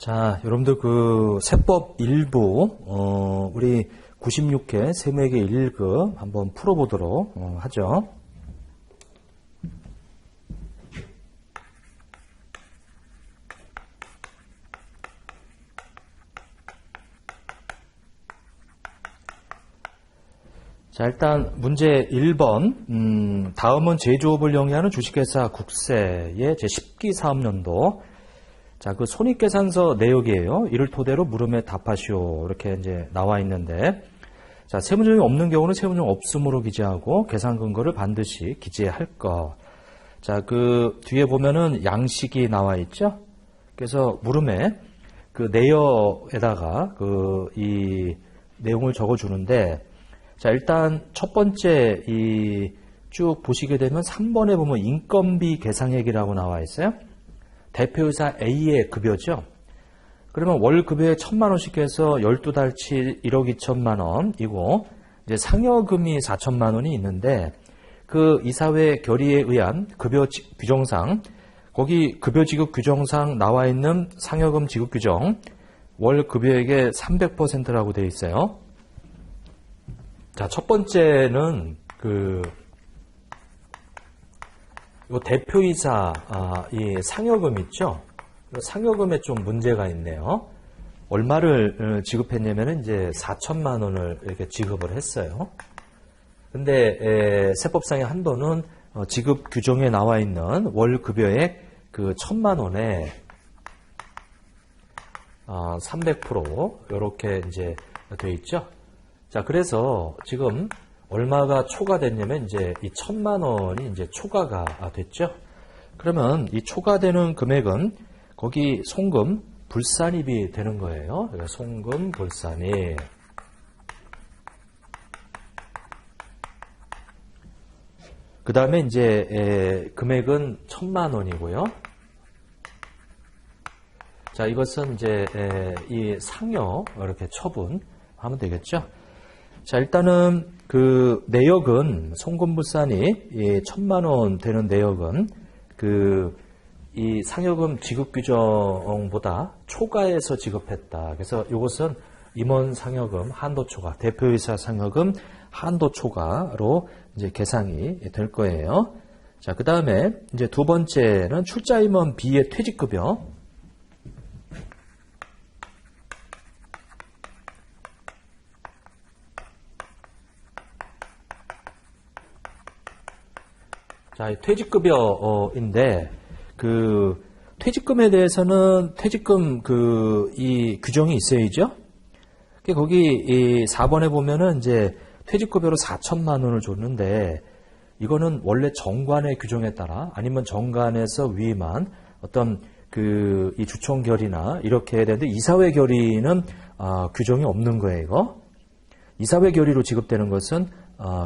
자, 여러분들 그 세법 일부 우리 96회 세무회계 1급 한번 풀어보도록 하죠. 자, 일단 문제 1번 다음은 제조업을 영위하는 주식회사 국세의 제10기 사업년도. 자, 그 손익계산서 내역이에요. 이를 토대로 물음에 답하시오. 이렇게 이제 나와 있는데, 자, 세무조정이 없는 경우는 세무조정 없음으로 기재하고 계산 근거를 반드시 기재할 것. 자, 그 뒤에 보면은 양식이 나와 있죠. 그래서 물음에 그 내역에다가 그 이 내용을 적어 주는데, 자, 일단 첫 번째 이 쭉 보시게 되면 3번에 보면 인건비 계상액이라고 나와 있어요. 대표이사 A의 급여죠. 그러면 월 급여에 1,000만 원씩 해서 12달치 1억 2천만 원이고, 이제 상여금이 4천만 원이 있는데, 그 이사회 결의에 의한 급여 규정상, 거기 급여 지급 규정상 나와 있는 상여금 지급 규정, 월 급여액의 300%라고 되어 있어요. 자, 첫 번째는 요 대표이사 이 상여금 있죠. 상여금에 좀 문제가 있네요. 얼마를 지급했냐면은 이제 4천만 원을 이렇게 지급을 했어요. 근데 세법상의 한도는 지급 규정에 나와 있는 월 급여액 그 1,000만 원에 300% 이렇게 이제 돼 있죠. 자, 그래서 지금 얼마가 초과됐냐면 이제 이 1,000만 원이 이제 초과가 됐죠. 그러면 이 초과되는 금액은 거기 송금 불산입이 되는 거예요. 그러니까 송금 불산입. 그 다음에 이제 금액은 1,000만 원이고요. 자, 이것은 이제 이 상여 이렇게 처분하면 되겠죠. 자, 일단은 그 내역은 송금불산이 1,000만 원 되는 내역은 이 상여금 지급 규정보다 초과해서 지급했다. 그래서 이것은 임원 상여금 한도 초과, 대표이사 상여금 한도 초과로 이제 계상이 될 거예요. 자, 그 다음에 이제 두 번째는 출자 임원 B의 퇴직급여. 자, 퇴직급여인데, 그, 퇴직금에 대해서는 퇴직금 이 규정이 있어야죠? 거기 이 4번에 보면은 이제 퇴직급여로 4천만 원을 줬는데, 이거는 원래 정관의 규정에 따라 아니면 정관에서 위임한 어떤 이 주총 결의나 이렇게 해야 되는데, 이사회 결의는 규정이 없는 거예요, 이거. 이사회 결의로 지급되는 것은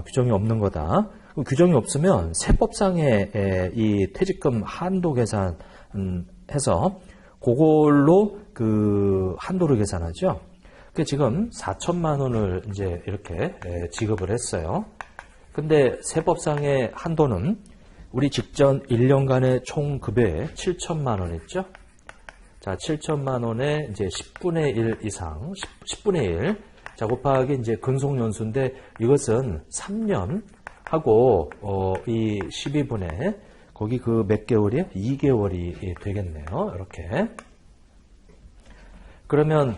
규정이 없는 거다. 규정이 없으면 세법상의 이 퇴직금 한도 계산해서 그걸로 그 한도를 계산하죠. 그 지금 4천만 원을 이제 이렇게 지급을 했어요. 근데 세법상의 한도는 우리 직전 1년간의 총 급여에 7천만 원 했죠. 자, 7천만 원에 이제 10분의 1 이상, 10분의 1. 자, 곱하기 이제 근속연수인데 이것은 3년 하고 이 12분의 거기 그 몇 개월이요? 2개월이 되겠네요. 이렇게. 그러면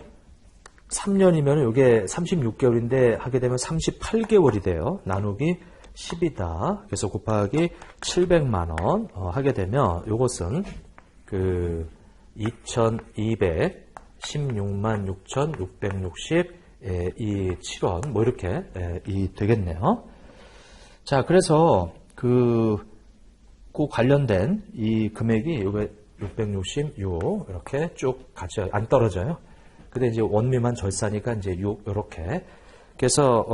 3년이면 이게 36개월인데 하게 되면 38개월이 돼요. 나누기 10이다. 그래서 곱하기 700만 원 하게 되면 이것은 그 2216만 6,660 이 7원 뭐 이렇게 이 되겠네요. 자, 그래서 그 관련된 이 금액이 요게 666 이렇게 쭉 같이 안 떨어져요. 근데 이제 원미만 절사니까 이제 6 이렇게. 그래서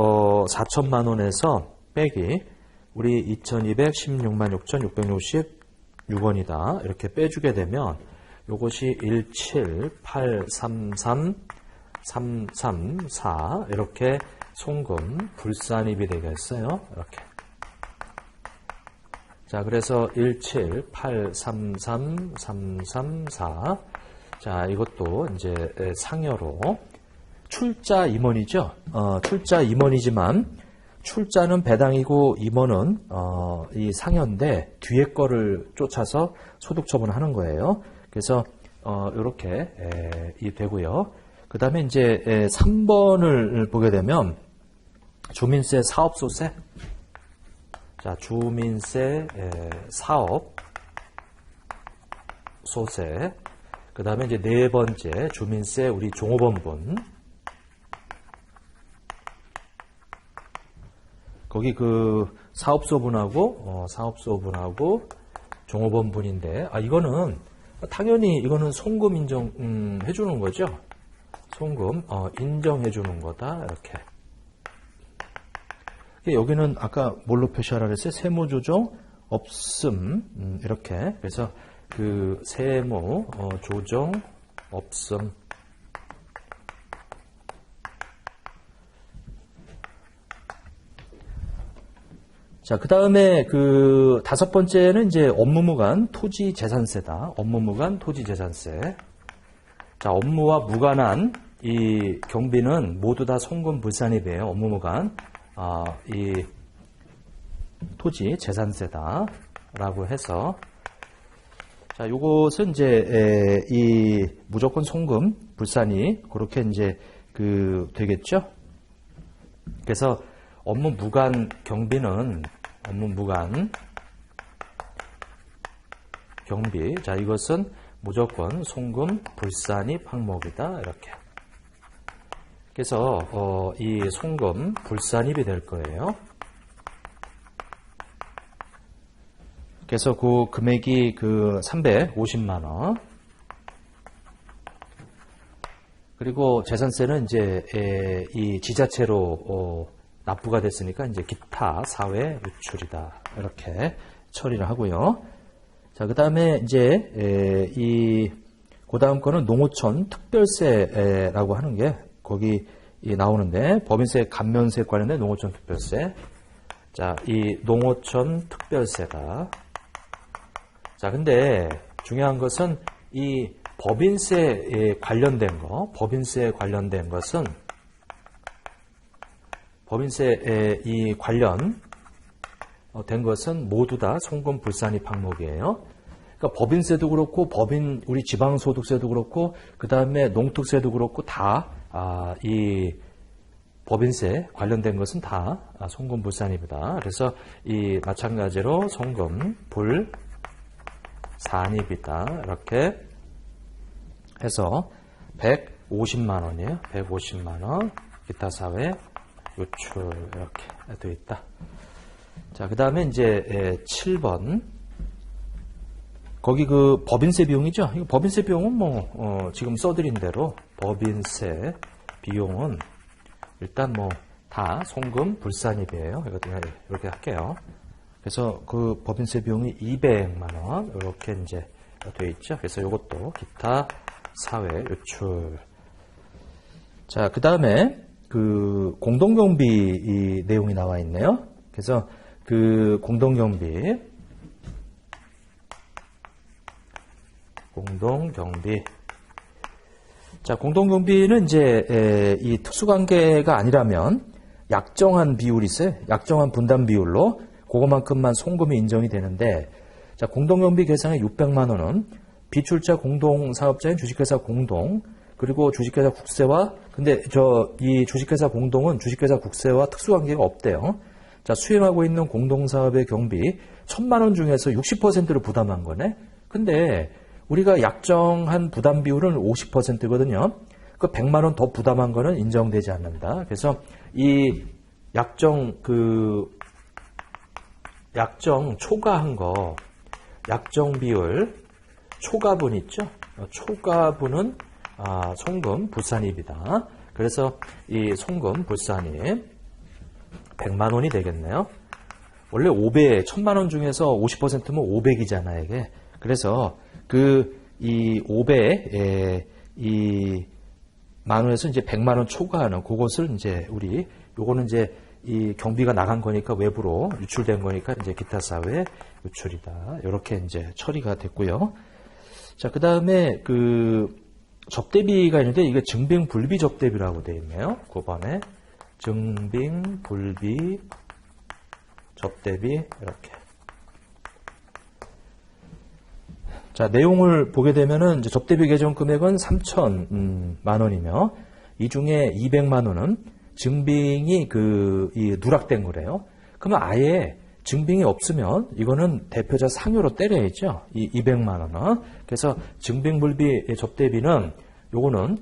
4천만 원에서 빼기 우리 2216만 6,666원이다. 이렇게 빼주게 되면 요것이 178333334 이렇게 송금 불산입이 되겠어요. 이렇게. 자, 그래서 178333334 자, 이것도 이제 상여로 출자 임원이죠. 출자 임원이지만 출자는 배당이고 임원은 이 상여인데 뒤에 거를 쫓아서 소득 처분하는 거예요. 그래서 이렇게 이 되고요. 그 다음에 이제 3번을 보게 되면 주민세, 사업소세. 자, 주민세, 사업, 소세. 그 다음에 이제 네 번째 주민세, 우리 종업원분. 거기 그 사업소분하고 종업원분인데, 이거는 당연히 이거는 송금 인정 해주는 거죠. 송금 인정해 주는 거다. 이렇게. 여기는 아까 뭘로 표시하라 그랬어요? 세무조정 없음. 이렇게. 그래서 그 세무 조정 없음. 자, 그 다음에 그 5번째는 이제 업무무관 토지재산세다. 업무무관 토지재산세. 자, 업무와 무관한 이 경비는 모두 다 송금 불산입이에요. 업무무관. 이 토지재산세다라고 해서. 자, 요것은 이제 이 무조건 송금 불산이 그렇게 이제 그 되겠죠. 그래서 업무무관 경비는 업무무관 경비. 자, 이것은 무조건 송금 불산입 항목이다. 이렇게. 그래서 이 송금 불산입이 될 거예요. 그래서 그 금액이 그 350만 원. 그리고 재산세는 이제 이 지자체로 납부가 됐으니까 이제 기타 사회 유출이다. 이렇게 처리를 하고요. 자, 그 다음에 이제 그 다음 거는 농어촌 특별세라고 하는 게 거기 나오는데, 법인세 감면세 관련된 농어촌 특별세. 자, 이 농어촌 특별세다. 자, 근데 중요한 것은 이 법인세에 관련된 것은 법인세에 이 관련된 것은 모두 다 송금 불산입 항목이에요. 그러니까 법인세도 그렇고 우리 지방소득세도 그렇고 그 다음에 농특세도 그렇고 다 이 법인세 관련된 것은 다 송금 불산입이다. 그래서 이 마찬가지로 송금 불산입이다. 이렇게 해서 150만 원이에요. 150만 원 기타 사회 유출 이렇게 되어 있다. 자, 그 다음에 이제 7번. 거기 그 법인세 비용이죠. 이 법인세 비용은 뭐 지금 써드린 대로 법인세 비용은 일단 뭐 다 송금 불산입이에요. 이렇게 할게요. 그래서 그 법인세 비용이 200만 원 이렇게 이제 되어 있죠. 그래서 이것도 기타 사회 유출. 자, 그 다음에 그 공동경비 이 내용이 나와 있네요. 그래서 그 공동경비. 자, 공동경비는 이제 이 특수관계가 아니라면 약정한 비율이 있어요. 약정한 분담 비율로 그것만큼만 송금이 인정이 되는데, 자, 공동경비 계상의 600만 원은 비출자 공동사업자인 주식회사 공동, 그리고 주식회사 국세와, 근데 이 주식회사 공동은 주식회사 국세와 특수관계가 없대요. 자, 수행하고 있는 공동사업의 경비 1000만 원 중에서 60%를 부담한 거네. 근데 우리가 약정한 부담 비율은 50%거든요. 그 100만 원 더 부담한 거는 인정되지 않는다. 그래서 이 약정 초과한 거, 약정 비율 초과분 있죠? 초과분은 송금 불산입이다. 그래서 이 송금 불산입 100만 원이 되겠네요. 원래 500, 1000만 원 중에서 50%면 500이잖아요, 이게. 그래서 이 500에 이 만 원에서 이제 100만 원 초과하는 그것을 이제 요거는 이제 이 경비가 나간 거니까 외부로 유출된 거니까 이제 기타 사회 유출이다. 이렇게 이제 처리가 됐고요. 자, 그 다음에 접대비가 있는데 이게 증빙불비 접대비라고 되어 있네요. 9번에 증빙불비 접대비 이렇게. 자, 내용을 보게 되면은 이제 접대비 계정 금액은 3천만 원이며 이 중에 200만 원은 증빙이 이 누락된 거래요. 그러면 아예 증빙이 없으면 이거는 대표자 상여로 때려야죠. 이 200만 원은. 그래서 증빙불비 접대비는 요거는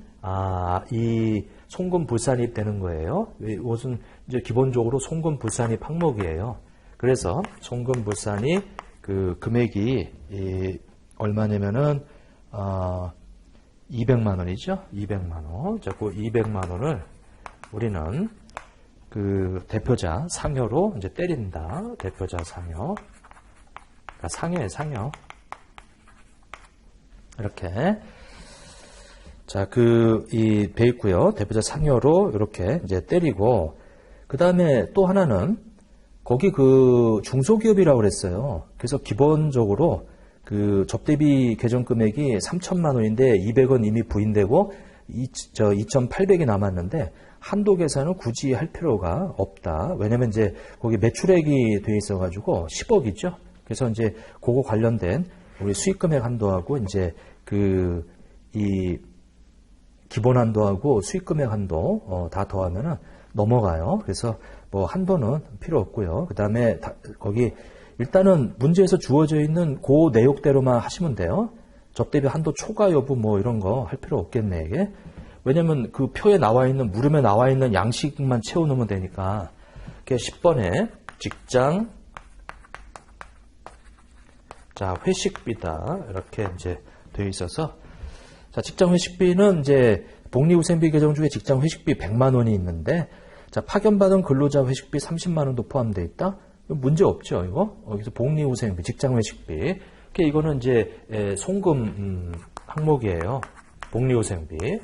이 송금 불산입 되는 거예요. 이것은 이제 기본적으로 송금 불산입 항목이에요. 그래서 송금 불산입 그 금액이 얼마냐면은 200만 원이죠. 200만 원. 자, 그 200만 원을 우리는 그 대표자 상여로 이제 때린다. 대표자 상여. 그러니까 상여에 상여. 이렇게. 자, 돼 있고요. 대표자 상여로 이렇게 이제 때리고, 그 다음에 또 하나는 거기 그 중소기업이라고 그랬어요. 그래서 기본적으로 그 접대비 계정 금액이 3천만 원인데 200원 이미 부인되고 2,800이 남았는데 한도 계산은 굳이 할 필요가 없다. 왜냐면 이제 거기 매출액이 돼 있어가지고 10억이죠. 그래서 이제 그거 관련된 우리 수익금액 한도하고 이제 이 기본 한도하고 수익금액 한도 다 더하면은 넘어가요. 그래서 뭐 한도는 필요 없고요. 그 다음에 거기 일단은 문제에서 주어져 있는 그 내용대로만 하시면 돼요. 접대비 한도 초과 여부 뭐 이런 거 할 필요 없겠네, 이게. 왜냐면 그 표에 나와 있는, 물음에 나와 있는 양식만 채워놓으면 되니까. 10번에 직장, 자, 회식비다. 이렇게 이제 되어 있어서. 자, 직장 회식비는 이제 복리후생비 계정 중에 직장 회식비 100만 원이 있는데, 자, 파견받은 근로자 회식비 30만 원도 포함되어 있다? 문제 없죠, 이거? 여기서 복리후생비, 직장회식비. 이거는 이제 송금 항목이에요. 복리후생비.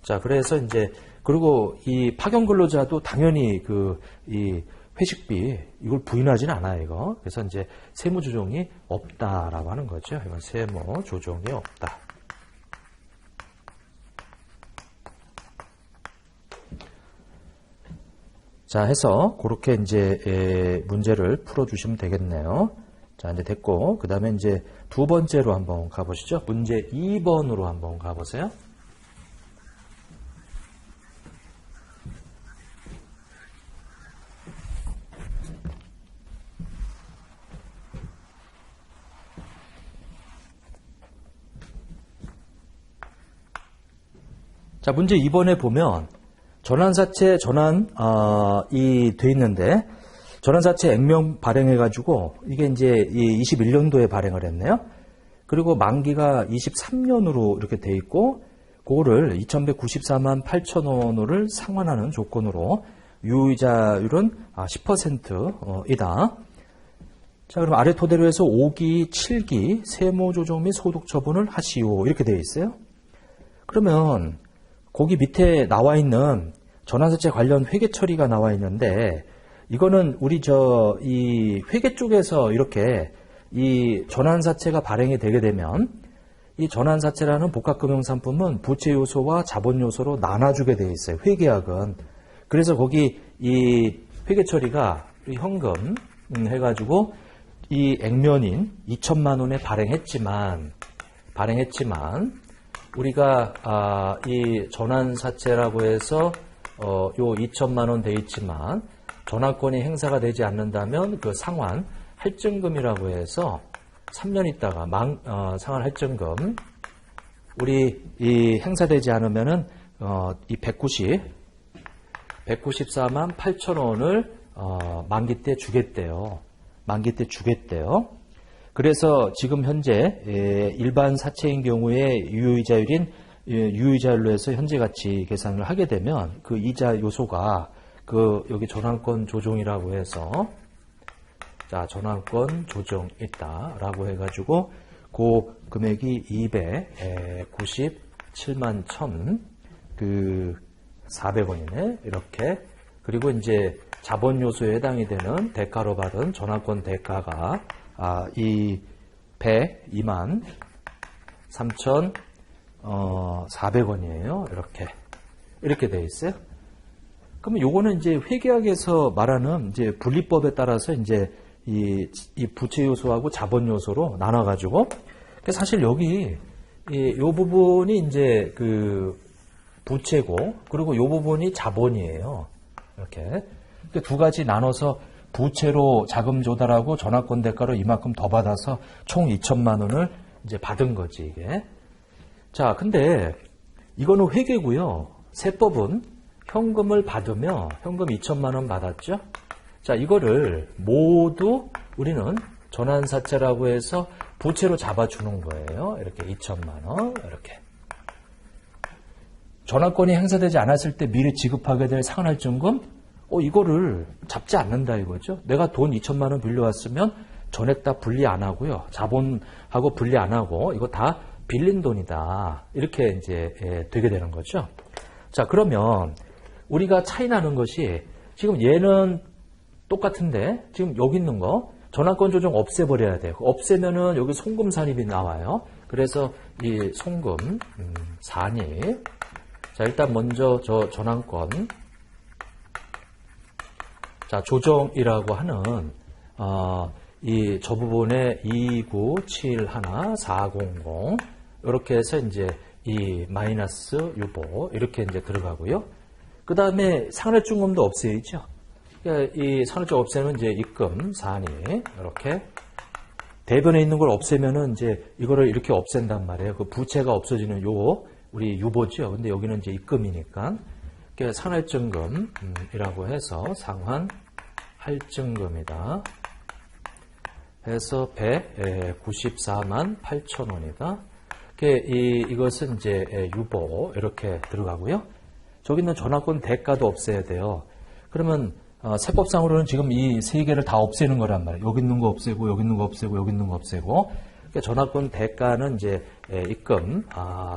자, 그래서 이제 그리고 이 파견 근로자도 당연히 이 회식비 이걸 부인하지는 않아요, 이거. 그래서 이제 세무 조정이 없다라고 하는 거죠. 이건 세무 조정이 없다. 자, 해서 그렇게 이제 문제를 풀어주시면 되겠네요. 자, 이제 됐고, 그 다음에 이제 두 번째로 한번 가보시죠. 문제 2번으로 한번 가보세요. 자, 문제 2번에 보면 전환사채 전환이 돼 있는데 전환사채 액면 발행해가지고 이게 이제 21년도에 발행을 했네요. 그리고 만기가 23년으로 이렇게 돼 있고 그거를 2,194만 8천 원을 상환하는 조건으로 유의자율은 10%이다. 자, 그럼 아래 토대로 해서 5기, 7기 세무조정 및 소득처분을 하시오 이렇게 되어 있어요. 그러면 거기 밑에 나와 있는 전환사채 관련 회계 처리가 나와 있는데 이거는 우리 이 회계 쪽에서 이렇게 이 전환사채가 발행이 되게 되면 이 전환사채라는 복합금융상품은 부채 요소와 자본 요소로 나눠주게 되어 있어요. 회계학은. 그래서 거기 이 회계 처리가 현금 해가지고 이 액면인 2천만 원에 발행했지만 우리가 이 전환사채라고 해서 요 2천만 원 돼 있지만 전환권이 행사가 되지 않는다면 그 상환 할증금이라고 해서 3년 있다가 상환 할증금 우리 이 행사되지 않으면은 이 194만 8천 원을 만기 때 주겠대요. 그래서 지금 현재 일반 사채인 경우에 유의자율로 해서 현재 가치 계산을 하게 되면 그 이자 요소가 여기 전환권 조정이라고 해서 자, 전환권 조정 있다라고 해가지고 그 금액이 297만 1,400원이네. 이렇게. 그리고 이제 자본 요소에 해당이 되는 대가로 받은 전환권 대가가 이 102만 400원이에요. 이렇게 돼 있어요. 그러면 요거는 이제 회계학에서 말하는 이제 분리법에 따라서 이제 이 부채 요소하고 자본 요소로 나눠가지고, 사실 여기 요 부분이 이제 그 부채고, 그리고 요 부분이 자본이에요. 이렇게 두 가지 나눠서 부채로 자금 조달하고 전환권 대가로 이만큼 더 받아서 총 2천만 원을 이제 받은 거지, 이게. 자, 근데 이거는 회계고요. 세법은 현금을 받으며 현금 2천만 원 받았죠? 자, 이거를 모두 우리는 전환사채라고 해서 부채로 잡아주는 거예요. 이렇게 2천만 원, 이렇게. 전환권이 행사되지 않았을 때 미리 지급하게 될 상환할증금, 이거를 잡지 않는다 이거죠. 내가 돈 2천만 원 빌려왔으면 전액 다 분리 안 하고요. 자본하고 분리 안 하고 이거 다 빌린 돈이다. 이렇게 이제 되게 되는 거죠. 자, 그러면 우리가 차이 나는 것이 지금 얘는 똑같은데 지금 여기 있는 거 전환권 조정 없애버려야 돼요. 없애면은 여기 송금 산입이 나와요. 그래서 이 송금 산입. 자, 일단 먼저 저 전환권 자, 조정이라고 하는 저 부분에 2971400 이렇게 해서 이제 이 마이너스 유보 이렇게 이제 들어가고요. 그 다음에 상환증금도 없애야죠. 그러니까 이 상환증 없애면 이제 입금 산입 이렇게 대변에 있는 걸 없애면은 이제 이거를 이렇게 없앤단 말이에요. 그 부채가 없어지는 요 우리 유보죠. 근데 여기는 이제 입금이니까 상환증금이라고 해서 상환할증금이다. 해서 194만 8천 원이다. 이것은 이제 유보 이렇게 들어가고요. 저기 있는 전환권 대가도 없애야 돼요. 그러면 세법상으로는 지금 이 세 개를 다 없애는 거란 말이에요. 여기 있는 거 없애고 여기 있는 거 없애고 여기 있는 거 없애고. 그러니까 전환권 대가는 이제 입금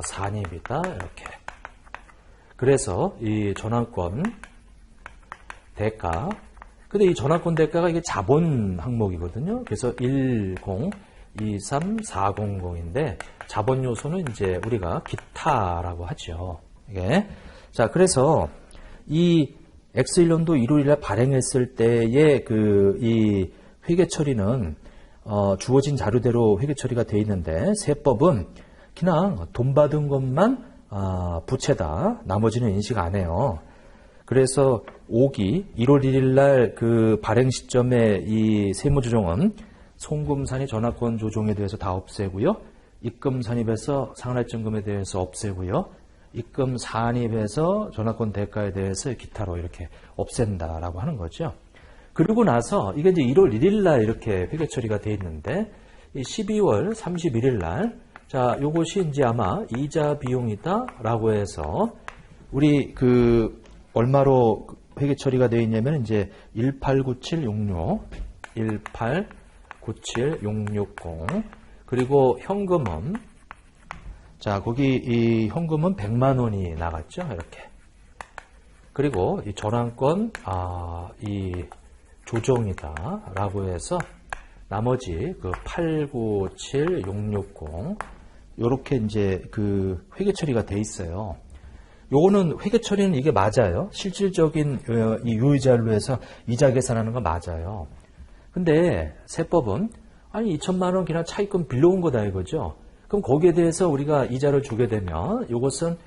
산입이다. 이렇게. 그래서 이 전환권 대가. 근데 이 전환권 대가가 이게 자본 항목이거든요. 그래서 1023400인데 자본 요소는 이제 우리가 기타라고 하죠. 이게. 자, 그래서 이 X1년도 1월 1일 발행했을 때의 이 회계 처리는 주어진 자료대로 회계 처리가 되어 있는데 세법은 그냥 돈 받은 것만 부채다. 나머지는 인식 안 해요. 그래서 5기 1월 1일 날 그 발행 시점에 이 세무조정은 송금산입 전환권 조정에 대해서 다 없애고요. 입금 산입에서 상환할증금에 대해서 없애고요. 입금 산입에서 전환권 대가에 대해서 기타로 이렇게 없앤다라고 하는 거죠. 그리고 나서 이게 이제 1월 1일 날 이렇게 회계 처리가 돼 있는데 이 12월 31일 날 자, 요것이 이제 아마 이자 비용이다라고 해서 우리 그 얼마로 회계 처리가 되어 있냐면 이제 1897666 1897660 그리고 현금은 자, 거기 이 현금은 100만 원이 나갔죠. 이렇게. 그리고 이 전환권 이 조정이다라고 해서 나머지 그 897660 요렇게 이제 그 회계 처리가 돼 있어요. 요거는 회계 처리는 이게 맞아요. 실질적인 이 유의자로 해서 이자 계산하는 거 맞아요. 근데 세법은 아니 2천만 원 그냥 차입금 빌려온 거다 이거죠. 그럼 거기에 대해서 우리가 이자를 주게 되면 이것은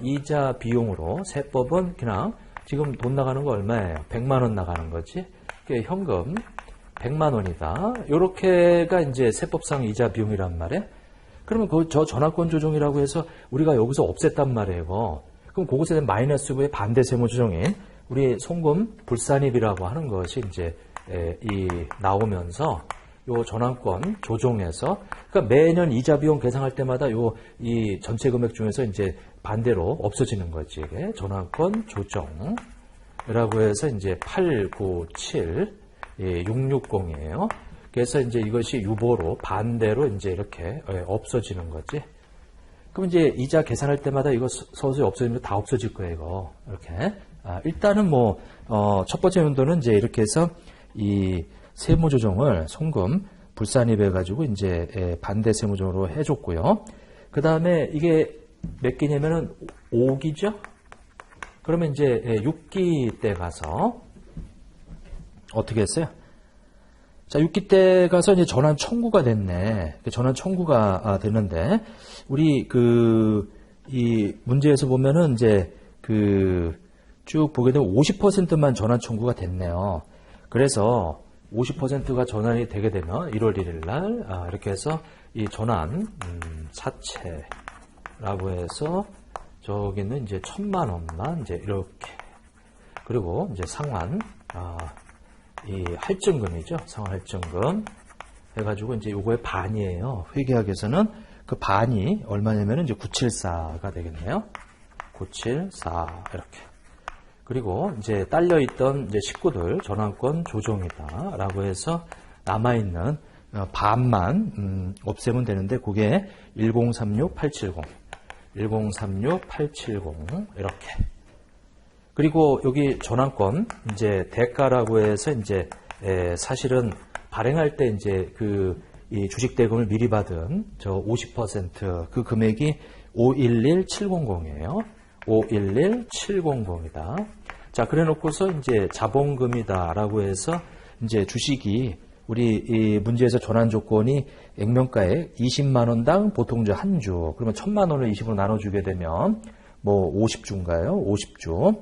이자 비용으로 세법은 그냥 지금 돈 나가는 거 얼마예요? 100만 원 나가는 거지. 현금 100만 원이다. 요렇게가 이제 세법상 이자 비용이란 말이에요. 그러면 저 전환권 조정이라고 해서 우리가 여기서 없앴단 말이에요. 그럼 그것에 대한 마이너스의 반대 세무 조정인 우리 송금 불산입이라고 하는 것이 이제 나오면서 요 전환권 조정에서 그러니까 매년 이자 비용 계산할 때마다 이 전체 금액 중에서 이제 반대로 없어지는 거지. 이게 전환권 조정이라고 해서 이제 897660이에요. 그래서 이제 이것이 유보로 반대로 이제 이렇게 없어지는 거지. 그럼 이제 이자 계산할 때마다 이거 서서히 없어지면 다 없어질 거예요, 이거. 이렇게. 일단은 첫 번째 연도는 이제 이렇게 해서 이 세무 조정을 송금 불산입해 가지고 이제 반대 세무 조정으로 해줬고요. 그 다음에 이게 몇 기냐면은 5기죠? 그러면 이제 6기 때 가서 어떻게 했어요? 자, 6기 때 가서 이제 전환 청구가 됐네. 전환 청구가 됐는데, 우리 이 문제에서 보면은 이제 쭉 보게 되면 50%만 전환 청구가 됐네요. 그래서 50%가 전환이 되게 되면 1월 1일 날, 이렇게 해서 이 전환, 사채라고 해서 저기는 이제 1,000만 원만 이제 이렇게. 그리고 이제 상환, 이 할증금이죠. 상환 할증금 해가지고 이제 요거의 반이에요. 회계학에서는 그 반이 얼마냐면은 이제 974가 되겠네요. 974 이렇게. 그리고 이제 딸려있던 이제 식구들 전환권 조정이다라고 해서 남아있는 반만 없애면 되는데 그게 1036870, 1036870 이렇게. 그리고 여기 전환권 이제 대가라고 해서 이제 사실은 발행할 때 이제 이 주식 대금을 미리 받은 저 50% 그 금액이 511700이에요. 511700이다. 자, 그래 놓고서 이제 자본금이다라고 해서 이제 주식이 우리 이 문제에서 전환 조건이 액면가액 20만 원당 보통 이제 한 주. 그러면 1,000만 원을 20으로 나눠 주게 되면 뭐 50주인가요? 50주.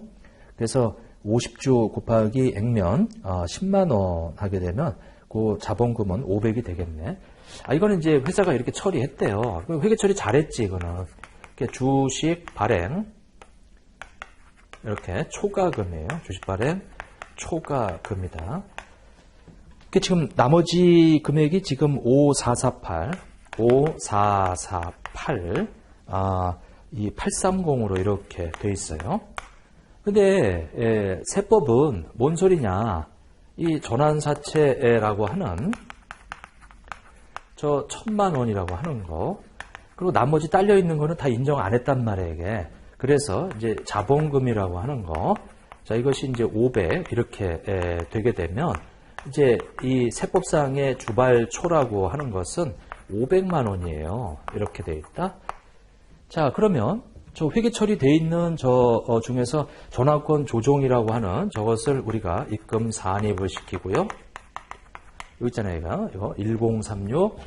그래서 50주 곱하기 액면 10만 원 하게 되면 그 자본금은 500이 되겠네. 이거는 이제 회사가 이렇게 처리했대요. 회계 처리 잘했지, 이거는. 이렇게 주식 발행 이렇게 초과금이에요. 주식 발행 초과금이다. 지금 나머지 금액이 지금 5448, 이 830으로 이렇게 돼 있어요. 근데 세법은 뭔 소리냐? 이 전환사채라고 하는 저 1,000만 원이라고 하는 거, 그리고 나머지 딸려 있는 거는 다 인정 안 했단 말이에요, 이게. 그래서 이제 자본금이라고 하는 거, 자, 이것이 이제 500 이렇게 되게 되면 이제 이 세법상의 주발초라고 하는 것은 500만 원이에요. 이렇게 돼 있다. 자, 그러면 저 회계 처리돼 있는 저 중에서 전환권 조정이라고 하는 저것을 우리가 입금 산입을 시키고요. 여기 있잖아요, 이거 1036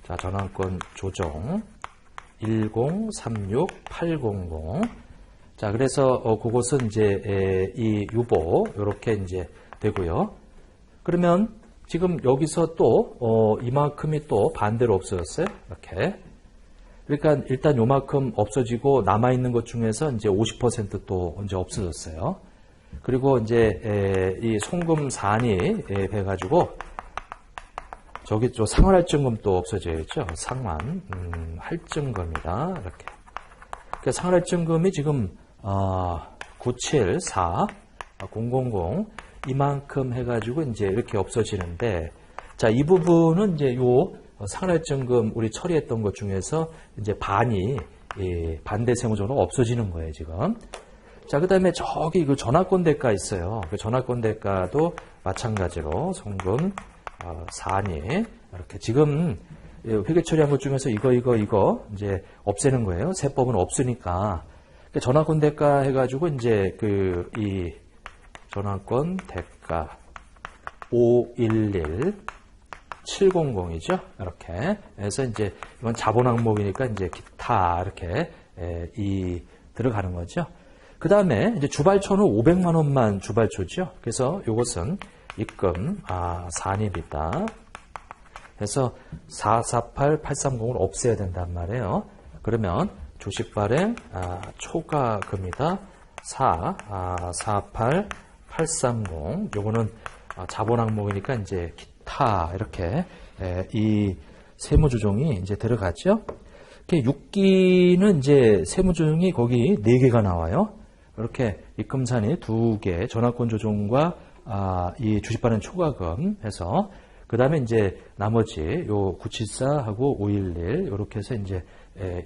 자, 전환권 조정 1036800. 자, 그래서 그것은 이제 이 유보 이렇게 이제 되고요. 그러면 지금 여기서 또 이만큼이 또 반대로 없어졌어요. 이렇게. 그러니까 일단 요만큼 없어지고 남아 있는 것 중에서 이제 50% 또 이제 없어졌어요. 그리고 이제 이 송금 산입 해가지고 저기 또 상환 할증금 또 없어져야죠. 상환 할증금이다. 이렇게. 그러니까 상환 할증금이 지금 974 000 이만큼 해가지고 이제 이렇게 없어지는데, 자, 이 부분은 이제 요 상환할증금 우리 처리했던 것 중에서 이제 반이 반대 세무조로 없어지는 거예요, 지금. 자, 그 다음에 저기 그 전환권 대가 있어요. 그 전환권 대가도 마찬가지로 송금 산입 이렇게 지금 회계 처리한 것 중에서 이거 이제 없애는 거예요. 세법은 없으니까. 전환권 대가 해가지고 이제 이 전환권 대가 511700이죠. 이렇게 해서 이제 이건 자본 항목이니까 이제 기타 이렇게 들어가는 거죠. 그 다음에 이제 주발초는 500만 원만 주발초죠. 그래서 이것은 입금 산입이다. 그래서 448830을 없애야 된단 말이에요. 그러면 주식 발행 초과금이다. 448830. 요거는 자본 항목이니까 이제 기타 이렇게 이 세무 조정이 이제 들어가죠. 이렇게 6기는 이제 세무 조정이 거기 4개가 나와요. 이렇게 입금산이 2개, 전환권 조정과 이 주식 발행 초과금 해서 그 다음에 이제 나머지 요 974하고 511 이렇게 해서 이제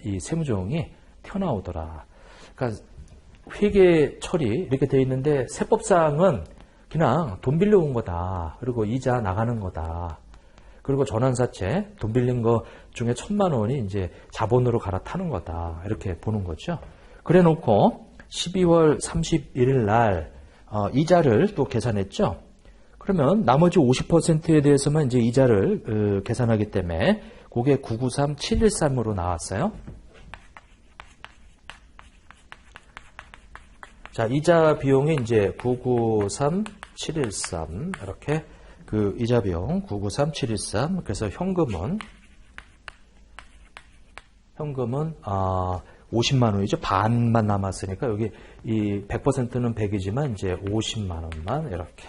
이 세무조정이 튀어나오더라. 그러니까 회계 처리 이렇게 돼 있는데 세법상은 그냥 돈 빌려온 거다. 그리고 이자 나가는 거다. 그리고 전환사채, 돈 빌린 거 중에 1,000만 원이 이제 자본으로 갈아타는 거다. 이렇게 보는 거죠. 그래 놓고 12월 31일 날, 이자를 또 계산했죠. 그러면 나머지 50%에 대해서만 이제 이자를 계산하기 때문에 그게 993713으로 나왔어요. 자, 이자 비용이 이제 993713 이렇게 그 이자 비용 993713. 그래서 현금은 50만 원이죠. 반만 남았으니까 여기 이 100%는 100이지만 이제 50만 원만 이렇게.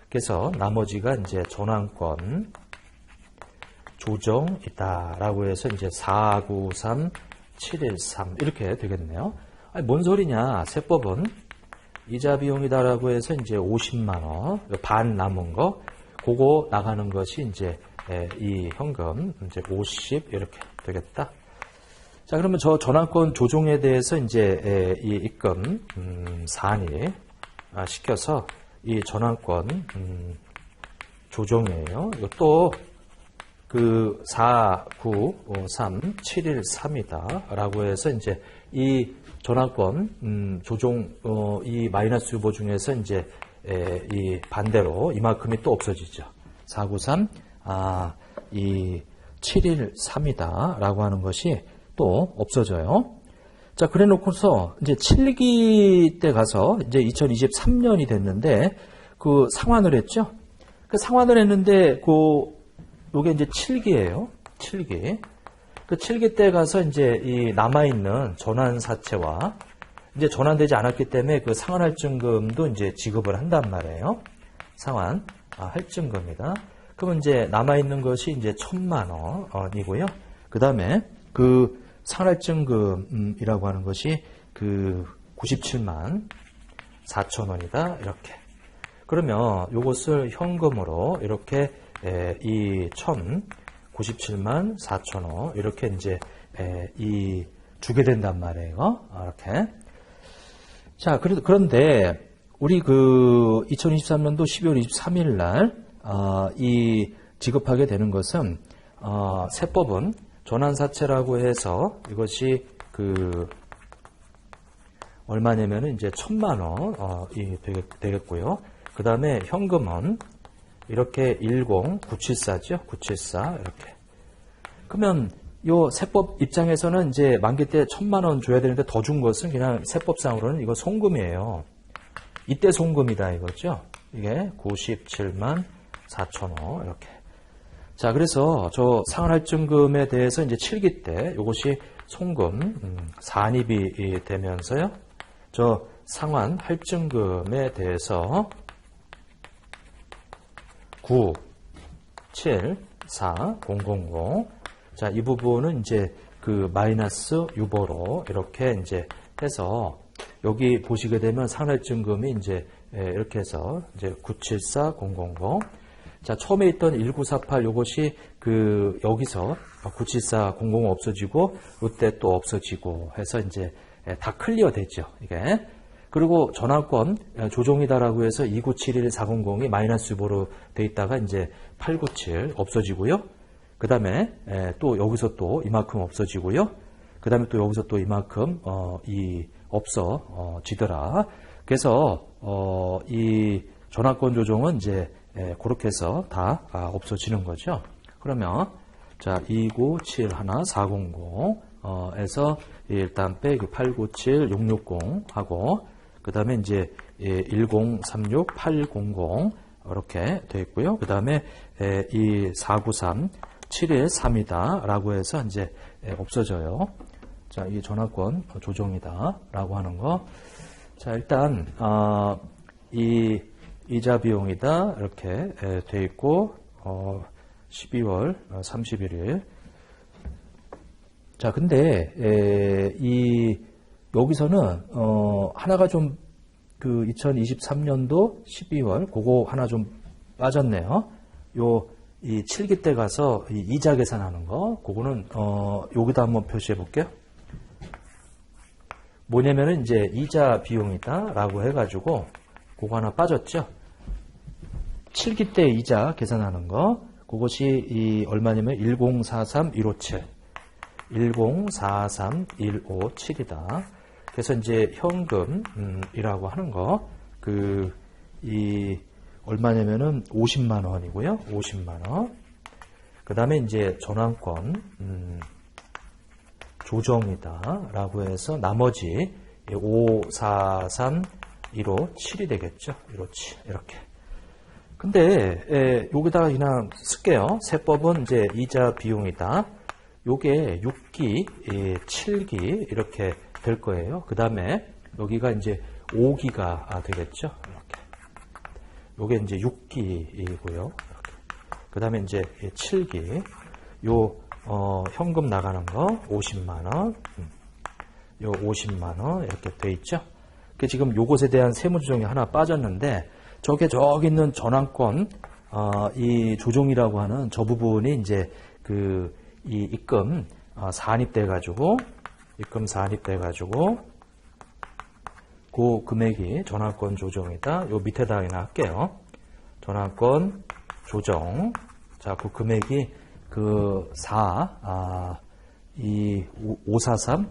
그래서 나머지가 이제 전환권 조정이다라고 해서 이제 493713 이렇게 되겠네요. 아니, 뭔 소리냐? 세법은 이자 비용이다라고 해서 이제 50만 원, 반 남은 거, 그거 나가는 것이 이제 이 현금 이제 50 이렇게 되겠다. 자, 그러면 저 전환권 조정에 대해서 이제 이 입금 사안이 시켜서 이 전환권 조정이에요. 이것도 그 493713이다 라고 해서 이제 이 전환권 조정 이 마이너스 유보 중에서 이제 이 반대로 이만큼이 또 없어지죠. 493 이 713이다 라고 하는 것이 또 없어져요. 자, 그래 놓고서 이제 7기 때 가서 이제 2023년이 됐는데 그 상환을 했죠. 그 상환을 했는데 요게 이제 7기예요. 7기. 그 7기 때 가서 이제 이 남아있는 전환사채와 이제 전환되지 않았기 때문에 그 상환 할증금도 이제 지급을 한단 말이에요. 상환 할증금이다. 그러면 이제 남아있는 것이 이제 1,000만 원이고요. 그 다음에 그 상환 할증금이라고 하는 것이 그 97만 4천 원이다. 이렇게. 그러면 이것을 현금으로 이렇게 이 1,097만 4천 원 이렇게 이제 이 주게 된단 말이에요. 이렇게. 자, 그런데 우리 그 2023년도 12월 23일 날 이 지급하게 되는 것은 세법은 전환사채라고 해서 이것이 그 얼마냐면은 이제 1,000만 원이 되겠고요. 그 다음에 현금은 이렇게 10974죠. 974 이렇게. 그러면 요 세법 입장에서는 이제 만기 때 1,000만 원 줘야 되는데 더 준 것은 그냥 세법상으로는 이거 송금이에요. 이때 송금이다 이거죠. 이게 97만 4천 원 이렇게. 자, 그래서 저 상환할증금에 대해서 이제 7기 때 이것이 송금 산입이 되면서요. 저 상환할증금에 대해서 9, 7, 4, 000. 자, 이 부분은 이제 그 마이너스 유보로 이렇게 이제 해서 여기 보시게 되면 상환증금이 이제 이렇게 해서 이제 974, 000. 자, 처음에 있던 1948 요것이 그 여기서 974, 00 없어지고 이때 또 없어지고 해서 이제 다 클리어 됐죠. 이게. 그리고 전환권 조정이다라고 해서 2971, 400이 마이너스 유보로 돼 있다가 이제 897 없어지고요. 그 다음에 또 여기서 또 이만큼 없어지고요. 그 다음에 또 여기서 또 이만큼 없어지더라. 그래서 이 전환권 조정은 이제 그렇게 해서 다 없어지는 거죠. 그러면 자 2971, 400에서 일단 빼기 897, 660 하고 그 다음에 이제 1036, 800 이렇게 되어 있고요. 그 다음에 이 493, 713이다 라고 해서 이제 없어져요. 자, 이 전환권 조정이다 라고 하는 거. 자, 일단 이 이자 비용이다 이렇게 되어 있고 12월 31일. 자, 근데 이 여기서는 하나가 좀 그 2023년도 12월 그거 하나 좀 빠졌네요. 이 7기 때 가서 이 이자 계산하는 거 그거는 여기다 한번 표시해 볼게요. 뭐냐면은 이제 이자 비용이다라고 해가지고 그거 하나 빠졌죠. 7기 때 이자 계산하는 거 그것이 얼마냐면 1043157. 1043157이다. 그래서 이제 현금이라고 하는 거, 얼마냐면은 50만 원이고요. 50만 원. 그 다음에 이제 전환권, 조정이다. 라고 해서 나머지 54315 되겠죠. 157. 이렇게. 근데, 여기다가 그냥 쓸게요. 세법은 이제 이자 비용이다. 요게 6기, 7기 이렇게 될 거예요. 그 다음에 여기가 이제 5기가 되겠죠. 이렇게. 요게 이제 6기이고요. 그 다음에 이제 7기. 현금 나가는 거 50만원. 요 50만원 이렇게 돼 있죠. 지금 요것에 대한 세무조정이 하나 빠졌는데, 저기 있는 전환권, 이 조정이라고 하는 저 부분이 이제 이 입금 산입돼가지고 그 금액이 전환권 조정이다. 요 밑에다 그냥 할게요. 전환권 조정. 자, 그 금액이 543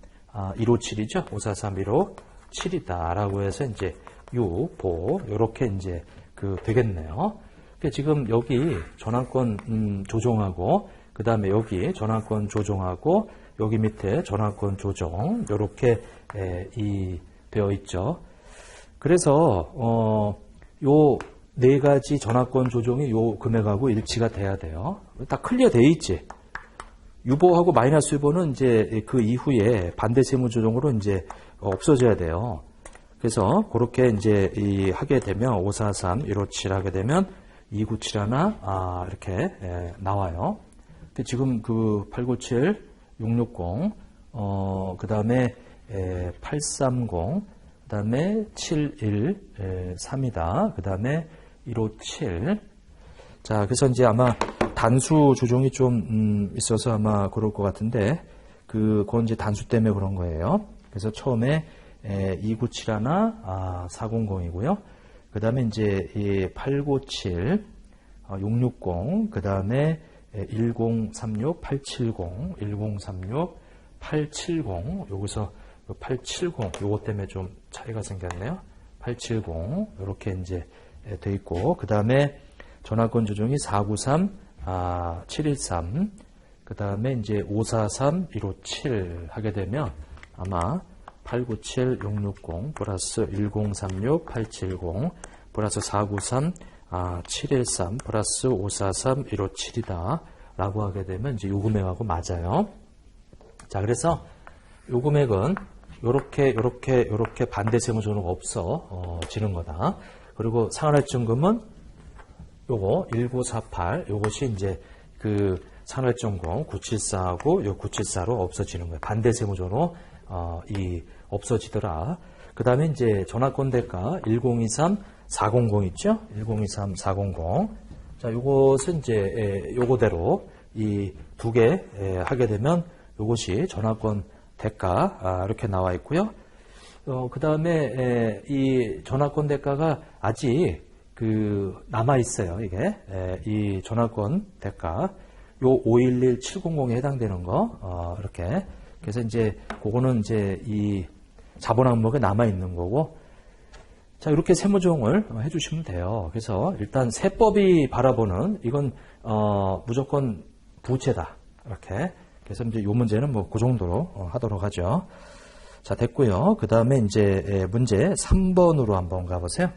157이죠. 543 157이다. 라고 해서 이제 요렇게 이제 되겠네요. 지금 여기 전환권 조정하고, 그 다음에 여기 전환권 조정하고, 여기 밑에 전환권 조정, 요렇게 되어 있죠. 그래서 요 네 가지 전환권 조정이 요 금액하고 일치가 돼야 돼요. 다 클리어 돼 있지. 유보하고 마이너스 유보는 이제 그 이후에 반대 세무 조정으로 이제 없어져야 돼요. 그래서 그렇게 이제 하게 되면 543 157 하게 되면 2971 이렇게 나와요. 근데 지금 897 660 그 다음에 830 그 다음에 713이다. 그 다음에 157. 자, 그래서 이제 아마 단수 조정이 좀 있어서 아마 그럴 것 같은데, 그건 이제 단수 때문에 그런 거예요. 그래서 처음에 2971 400이고요. 그 다음에 이제 897 660, 그 다음에 1036 870 1036 870. 여기서 870 요거 때문에 좀 차이가 생겼네요. 870 이렇게 이제 돼 있고, 그 다음에 전환권 조정이 493 713, 그 다음에 이제 543 157 하게 되면 아마 897 660 플러스 1036 870 플러스 493 713 플러스 543 157이다 라고 하게 되면 이제 요 금액하고 맞아요. 자, 그래서 요 금액은 요렇게 반대 세무조정은 없어지는 거다. 그리고 상환할증금은 요거 1948 요것이 이제 상환할증금 974하고 요 974로 없어지는 거예요. 반대 세무조정으로 없어지더라. 그 다음에 이제 전환권 대가 1023 400 있죠? 1023 400. 자, 요것은 이제 요거대로 이 두 개 하게 되면 요것이 전환권 대가 이렇게 나와 있고요. 그 다음에 이 전환권 대가가 아직 남아 있어요. 이게 이 전환권 대가 요 511700에 해당되는 거 이렇게. 그래서 이제 그거는 이제 이 자본 항목에 남아 있는 거고. 자, 이렇게 세무조정을 해주시면 돼요. 그래서 일단 세법이 바라보는 이건 무조건 부채다 이렇게. 그래서 이제 요 문제는 뭐 그 정도로 하도록 하죠. 자, 됐고요. 그 다음에 이제 문제 3번으로 한번 가보세요.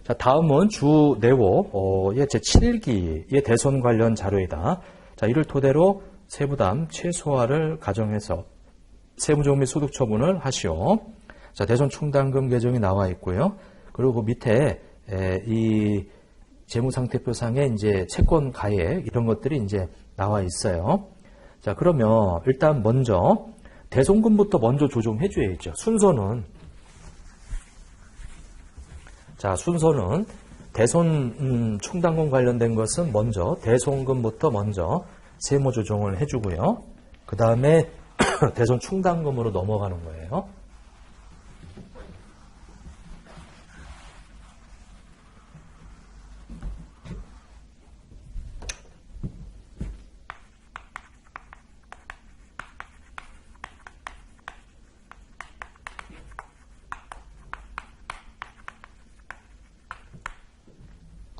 자, 다음은 주 내고의 제7기의 대손 관련 자료이다. 자, 이를 토대로 세부담 최소화를 가정해서 세무조정 및 소득 처분을 하시오. 자, 대손 충당금 계정이 나와 있고요. 그리고 밑에 이 재무상태표상에 이제 채권 가액 이런 것들이 이제 나와 있어요. 자, 그러면 일단 먼저 대손금부터 먼저 조정해 줘야죠. 순서는 대손 충당금 관련된 것은 먼저 대손금부터 먼저 세무 조정을 해주고요. 그 다음에 대손 충당금으로 넘어가는 거예요.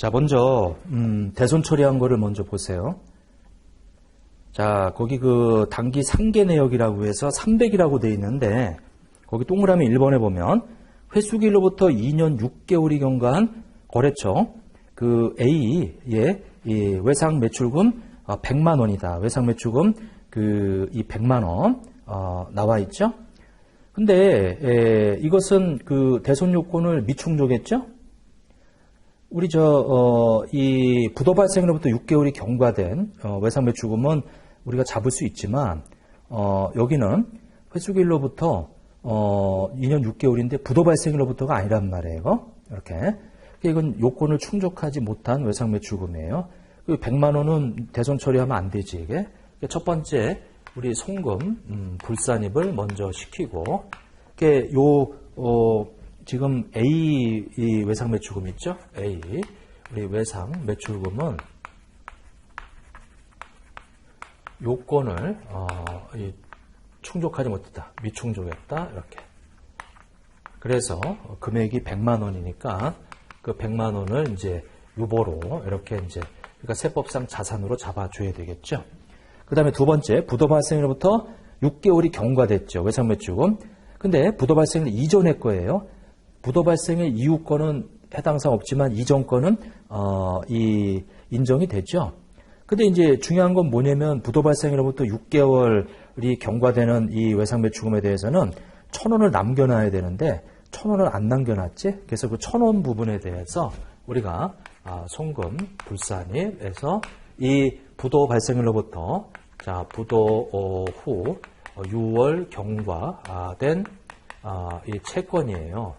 자, 먼저 대손 처리한 거를 먼저 보세요. 자, 거기 그 단기 상계 내역이라고 해서 300이라고 돼 있는데 거기 동그라미 1번에 보면 회수기일로부터 2년 6개월이 경과한 거래처 그 A의 이 외상 매출금 100만 원이다. 외상 매출금 이 100만 원 나와 있죠. 근데 이것은 그 대손 요건을 미충족했죠. 우리 이 부도 발생으로부터 6개월이 경과된 외상 매출금은 우리가 잡을 수 있지만 여기는 회수기일로부터 2년 6개월인데 부도 발생으로부터가 아니란 말이에요. 이렇게. 이건 요건을 충족하지 못한 외상 매출금이에요. 100만 원은 대손 처리하면 안 되지, 이게. 첫 번째, 우리 송금, 불산입을 먼저 시키고, 이게 지금 A 이 외상 매출금 있죠? A. 우리 외상 매출금은 요건을 충족하지 못했다. 미충족했다. 이렇게. 그래서 금액이 100만 원이니까 그 100만 원을 이제 유보로 이렇게 이제 그러니까 세법상 자산으로 잡아줘야 되겠죠. 그 다음에 두 번째, 부도 발생으로부터 6개월이 경과됐죠. 외상 매출금. 근데 부도 발생을 이전의 거예요. 부도 발생의 이후 거는 해당 사항 없지만 이전 거는 인정이 되죠. 근데 이제 중요한 건 뭐냐면 부도 발생으로부터 6개월이 경과되는 이 외상 매출금에 대해서는 1,000원을 남겨놔야 되는데 1,000원을 안 남겨놨지. 그래서 그 1,000원 부분에 대해서 우리가 송금 불산입에서 이 부도 발생일로부터 부도 후 6월 경과된 이 채권이에요.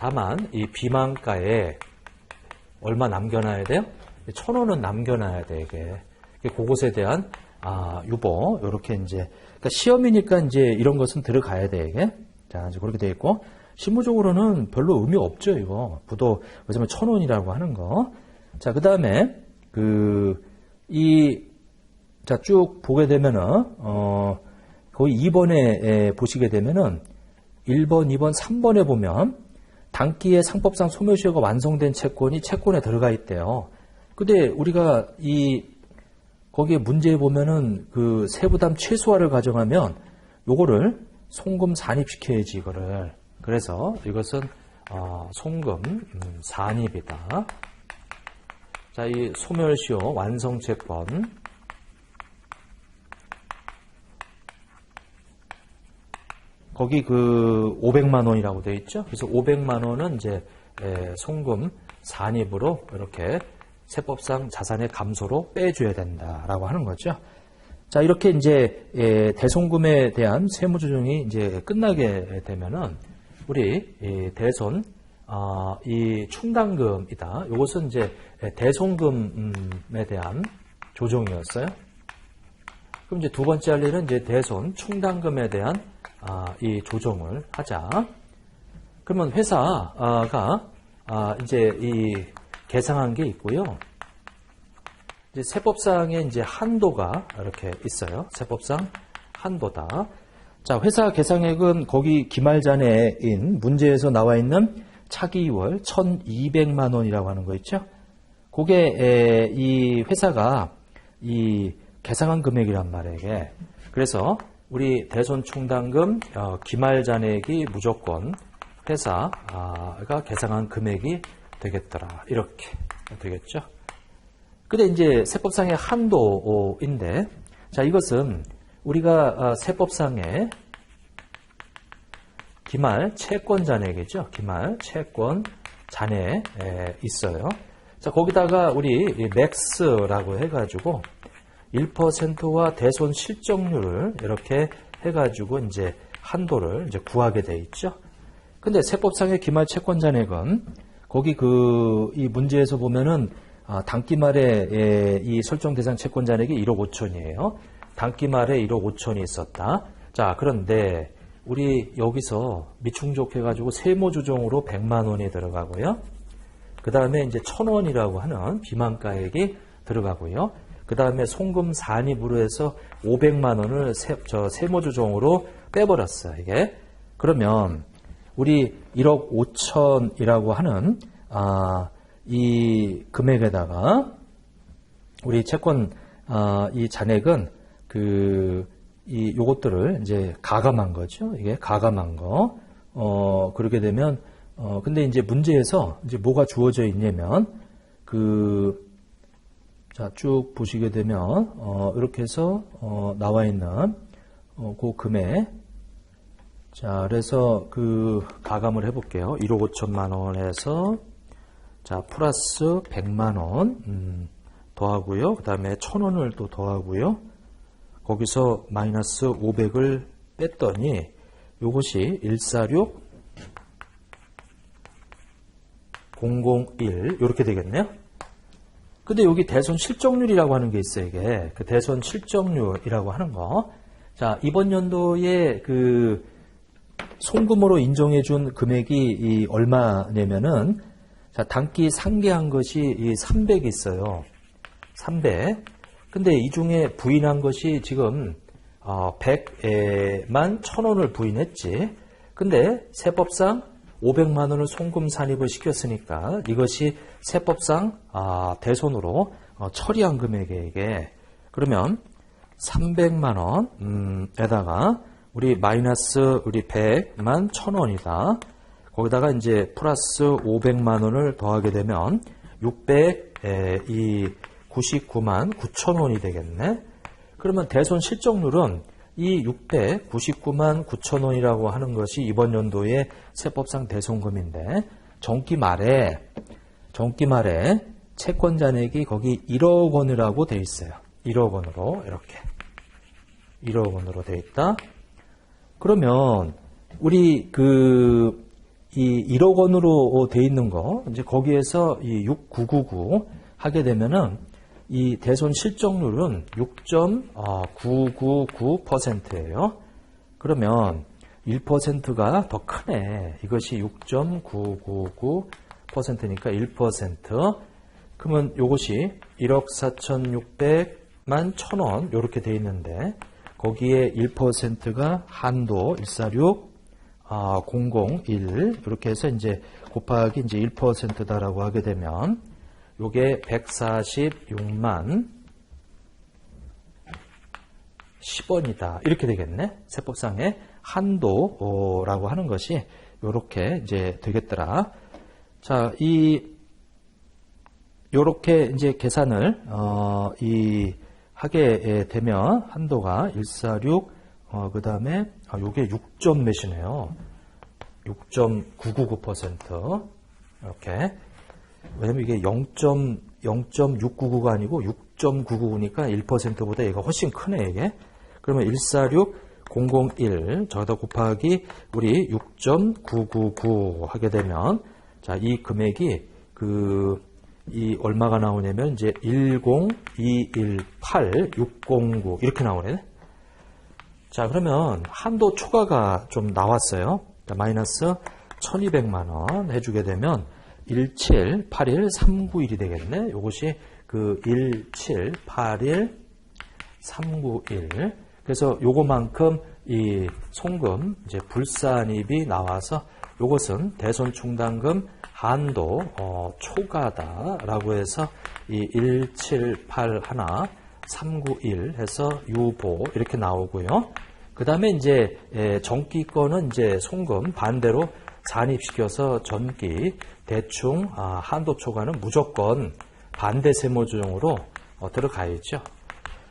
다만 이 비만가에 얼마 남겨놔야 돼요? 1,000원은 남겨놔야 돼, 이게. 그것에 대한 유보 이렇게 이제 그러니까 시험이니까 이제 이런 것은 들어가야 돼, 이게. 자, 이제 그렇게 돼 있고 실무적으로는 별로 의미 없죠, 이거. 부도 왜냐면 1,000원이라고 하는 거. 자, 그다음에 쭉 보게 되면은 거의 2번에 보시게 되면은 1번, 2번, 3번에 보면 단기에 상법상 소멸시효가 완성된 채권이 채권에 들어가 있대요. 근데 우리가 거기에 문제에 보면은 그 세부담 최소화를 가정하면 요거를 송금 산입시켜야지, 이거를. 그래서 이것은 송금 산입이다. 자, 이 소멸시효 완성채권 거기 500만 원이라고 되어 있죠. 그래서 500만 원은 이제 송금 산입으로 이렇게 세법상 자산의 감소로 빼줘야 된다라고 하는 거죠. 자, 이렇게 이제 대손금에 대한 세무조정이 이제 끝나게 되면은 우리 대손 이 충당금이다. 이것은 이제 대손금에 대한 조정이었어요. 그럼 이제 두 번째 할 일은 이제 대손 충당금에 대한 이 조정을 하자. 그러면 회사가 이제 이 계상한 게 있고요. 이제 세법상에 이제 한도가 이렇게 있어요. 세법상 한도다. 자, 회사 계상액은 거기 기말잔해인 문제에서 나와 있는 차기월 1,200만 원이라고 하는 거 있죠. 그게 이 회사가 이 계상한 금액이란 말이에요. 이게. 그래서 우리 대손 충당금 기말잔액이 무조건 회사가 계상한 금액이 되겠더라. 이렇게 되겠죠. 근데 이제 세법상의 한도인데, 자, 이것은 우리가 세법상의 기말 채권 잔액이죠. 기말 채권 잔액에 있어요. 자, 거기다가 우리 맥스라고 해가지고 1%와 대손 실적률을 이렇게 해가지고 이제 한도를 이제 구하게 돼 있죠. 근데 세법상의 기말 채권 잔액은 거기 이 문제에서 보면은 단기 말에 이 설정 대상 채권 잔액이 1억 5천이에요. 단기 말에 1억 5천이 있었다. 자, 그런데 우리 여기서 미충족 해가지고 세무조정으로 100만 원이 들어가고요. 그 다음에 이제 1,000원이라고 하는 비만가액이 들어가고요. 그 다음에 송금 산입으로 해서 500만 원을 세무조정으로 빼버렸어요, 이게. 그러면 우리 1억 5천이라고 하는 이 금액에다가 우리 채권 이 잔액은 요것들을 이제 가감한 거죠. 이게 가감한 거. 그렇게 되면 근데 이제 문제에서 이제 뭐가 주어져 있냐면 자, 쭉 보시게 되면 이렇게 해서 나와 있는 그 금액. 자, 그래서 가감을 해 볼게요. 1억 5천만 원에서 자, 플러스 100만 원 더하고요. 그다음에 1,000원을 또 더하고요. 거기서 마이너스 500을 뺐더니 요것이 146 001 이렇게 되겠네요. 근데 여기 대손 실적률이라고 하는 게 있어요. 이게 그 대손 실적률이라고 하는 거. 자, 이번 연도에 송금으로 인정해 준 금액이 얼마냐면은 자, 단기 상계한 것이 300이 있어요. 300. 근데 이 중에 부인한 것이 지금 100만 1,000원을 부인했지. 근데 세법상 500만 원을 송금 산입을 시켰으니까 이것이 세법상 대손으로 처리한 금액이에요. 이게. 그러면 300만 원에다가 우리 마이너스 우리 100만 1,000원이다. 거기다가 이제 플러스 500만 원을 더하게 되면 699만 9천 원이 되겠네. 그러면 대손 실적률은 이 699만 9천 원이라고 하는 것이 이번 연도의 세법상 대손금인데 정기 말에 채권 잔액이 거기 1억 원이라고 돼 있어요. 1억 원으로 이렇게 1억 원으로 돼 있다. 그러면 우리 이 1억 원으로 돼 있는 거 이제 거기에서 이 6999 하게 되면은 이 대손 실적률은 6.999%예요. 그러면 1%가 더 크네. 이것이 6.999%니까 1%. 그러면 이것이 1억 4,600만 1,000원 이렇게 돼 있는데 거기에 1%가 한도 146 001 이렇게 해서 이제 곱하기 이제 1%다라고 하게 되면 요게 146만 10원이다. 이렇게 되겠네. 세법상의 한도라고 하는 것이 요렇게 이제 되겠더라. 자, 요렇게 이제 계산을 하게 되면 한도가 146 그다음에 요게 6점 몇이네요. 6.999% 이렇게. 왜냐면 이게 0.699가 아니고 6.999니까 1%보다 얘가 훨씬 크네, 이게. 그러면 146 001 저기다 곱하기 우리 6.999 하게 되면 자, 이 금액이 이 얼마가 나오냐면 이제 10218 609 이렇게 나오네. 자, 그러면 한도 초과가 좀 나왔어요. 마이너스 1200만 원 해주게 되면 1781391이 되겠네. 이것이 1781391. 그래서 요거만큼 이 송금 이제 불산입이 나와서 요것은 대손 충당금 한도 초과다라고 해서 이 1781391 해서 유보 이렇게 나오고요. 그 다음에 이제 정기 거는 이제 송금 반대로 산입시켜서 전기 대충 한도 초과는 무조건 반대 세무조정으로 들어가야죠.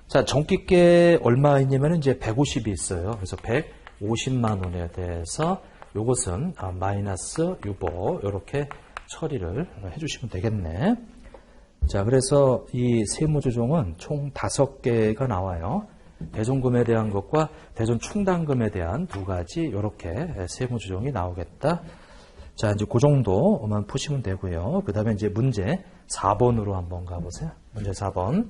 자, 정기께 얼마 있냐면 이제 150이 있어요. 그래서 150만 원에 대해서 요것은 마이너스 유보 이렇게 처리를 해주시면 되겠네. 자, 그래서 이 세무조정은 총 5개가 나와요. 대손금에 대한 것과 대손 충당금에 대한 두 가지 이렇게 세무조정이 나오겠다. 자, 이제 그 정도만 푸시면 되고요. 그 다음에 이제 문제 4번으로 한번 가보세요. 문제 4번.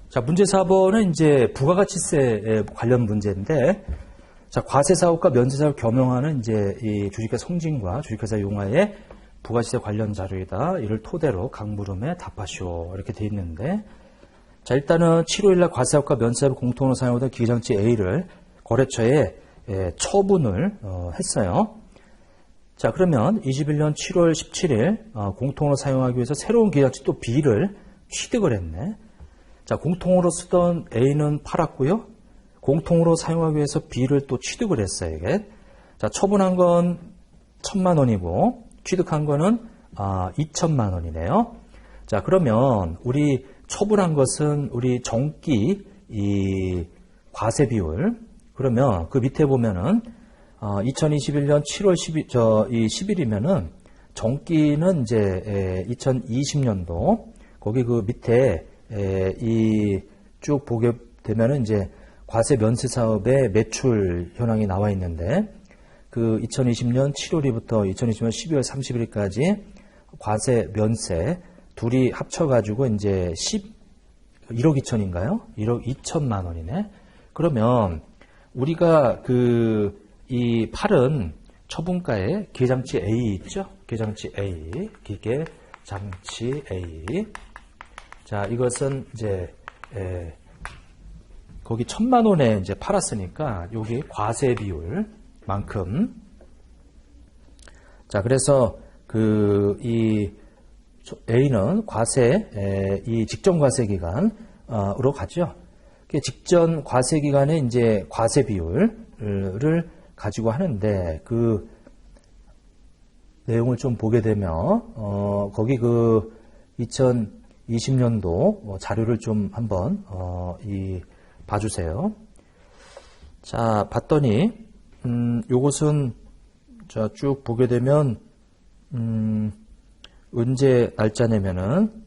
자, 문제 4번은 이제 부가가치세 관련 문제인데, 자, 과세사업과 면세사업 겸용하는 이제 이 주식회사 성진과 주식회사 용화의 부가시세 관련 자료이다. 이를 토대로 각 물음에 답하시오. 이렇게 돼 있는데, 자, 일단은 7월날 과세사업과 면세사업을 공통으로 사용하던 기계장치 A를 거래처에 처분을 했어요. 자, 그러면 21년 7월 17일 공통으로 사용하기 위해서 새로운 기계장치 또 B를 취득을 했네. 자, 공통으로 쓰던 A는 팔았고요. 공통으로 사용하기 위해서 B를 또 취득을 했어요, 이게. 자, 처분한 건 1,000만 원이고, 취득한 거는 2천만 원이네요. 자, 그러면 우리 처분한 것은 우리 정기 이 과세 비율. 그러면 그 밑에 보면은 2021년 7월 10일이면은 정기는 이제 2020년도 거기 그 밑에 이 쭉 보게 되면은 이제 과세 면세 사업의 매출 현황이 나와 있는데 그 2020년 7월부터 2020년 12월 31일까지 과세 면세 둘이 합쳐가지고 이제 1억 2천인가요? 1억 2천만 원이네. 그러면 우리가 이 팔은 처분가에 기계장치 A 있죠? 기계장치 A, 기계장치 A. 자, 이것은 이제 거기 1,000만 원에 이제 팔았으니까 여기 과세 비율만큼. 자, 그래서 이 A는 과세 이 직전 과세 기간으로 가죠. 직전 과세 기간에 이제 과세 비율을 가지고 하는데 그 내용을 좀 보게 되면 거기 그 2020년도 자료를 좀 한번 봐주세요. 자, 봤더니 요것은 자, 쭉 보게 되면 언제 날짜 내면은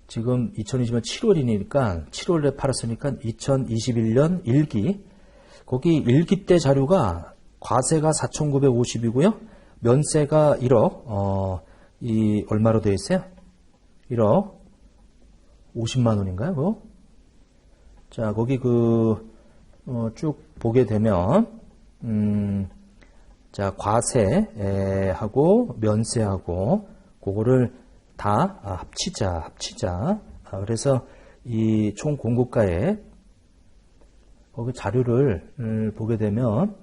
지금 2020년 7월이니까 7월에 팔았으니까 2021년 1기 거기 1기 때 자료가 과세가 4,950이고요. 면세가 1억 이 얼마로 되어 있어요? 1억 50만 원인가요? 그거? 자, 거기 쭉 보게 되면 자, 과세하고 면세하고 그거를 다 합치자. 그래서 이 총 공고가에 거기 자료를 보게 되면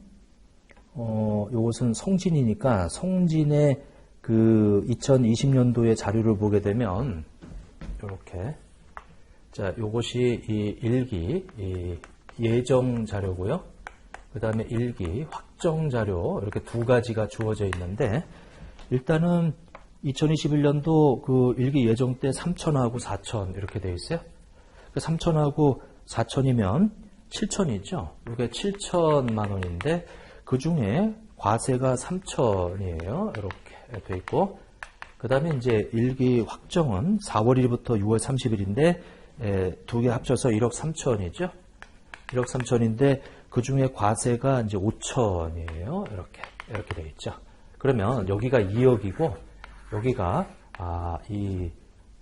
요것은 성진이니까 성진의 그 2020년도의 자료를 보게 되면 이렇게 자, 요것이 이 1기 이 예정 자료고요. 그 다음에 1기 확정 자료 이렇게 두 가지가 주어져 있는데 일단은 2021년도 그 1기 예정 때 3천하고 4천 이렇게 되어 있어요. 3천하고 4천이면 7천이죠. 이게 7천만 원인데 그 중에 과세가 3천이에요. 이렇게 되어 있고 그 다음에 이제 1기 확정은 4월 1일부터 6월 30일인데 두 개 합쳐서 1억 3천이죠. 1억 3천인데 그 중에 과세가 이제 5천이에요. 이렇게 되어 있죠. 그러면 여기가 2억이고 여기가 이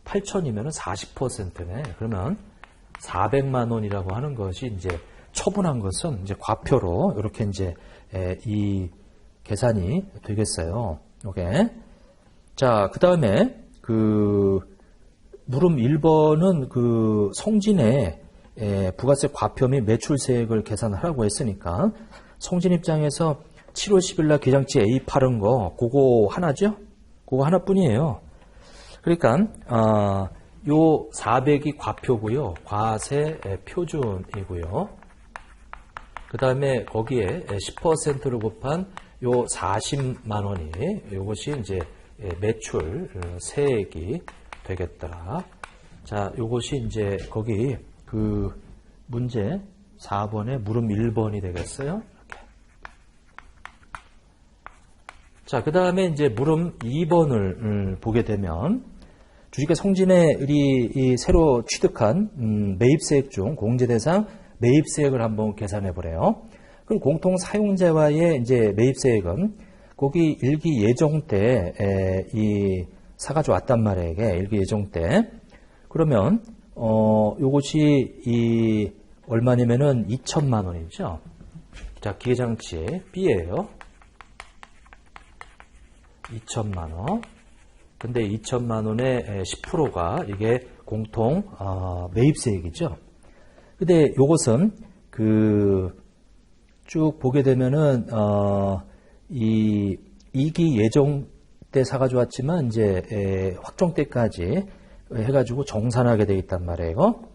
8천이면 40%네. 그러면 400만 원이라고 하는 것이 이제 처분한 것은 이제 과표로 이렇게 이제 이 계산이 되겠어요. 오케이. 자, 그 다음에 물음 1번은 그 성진의 부가세 과표 및 매출세액을 계산하라고 했으니까 성진 입장에서 7월 10일 날 기장치 A 팔은 거 그거 하나죠? 그거 하나뿐이에요. 그러니까 요 400이 과표고요. 과세 표준이고요. 그 다음에 거기에 10%를 곱한 요 40만 원이 요것이 이제 매출 세액이 되겠더라. 자, 요것이 이제 거기 그 문제 4번에 물음 1번이 되겠어요. 이렇게. 자, 그 다음에 이제 물음 2번을 보게 되면 주식회 성진의 이 새로 취득한 매입세액 중 공제대상 매입세액을 한번 계산해 보래요. 그럼 공통 사용자와의 이제 매입세액은 거기 일기 예정 때 이 사가지고 왔단 말이에요. 이게 일기 예정 때. 그러면 요것이 이 얼마냐면은 2천만 원이죠. 자, 기계장치 B예요. 2천만 원. 근데 2천만 원의 10%가 이게 공통 매입세액이죠. 근데 요것은 쭉 보게 되면은 이 2기 예정 때 사가져왔지만 이제 확정 때까지 해가지고 정산하게 돼 있단 말이에요.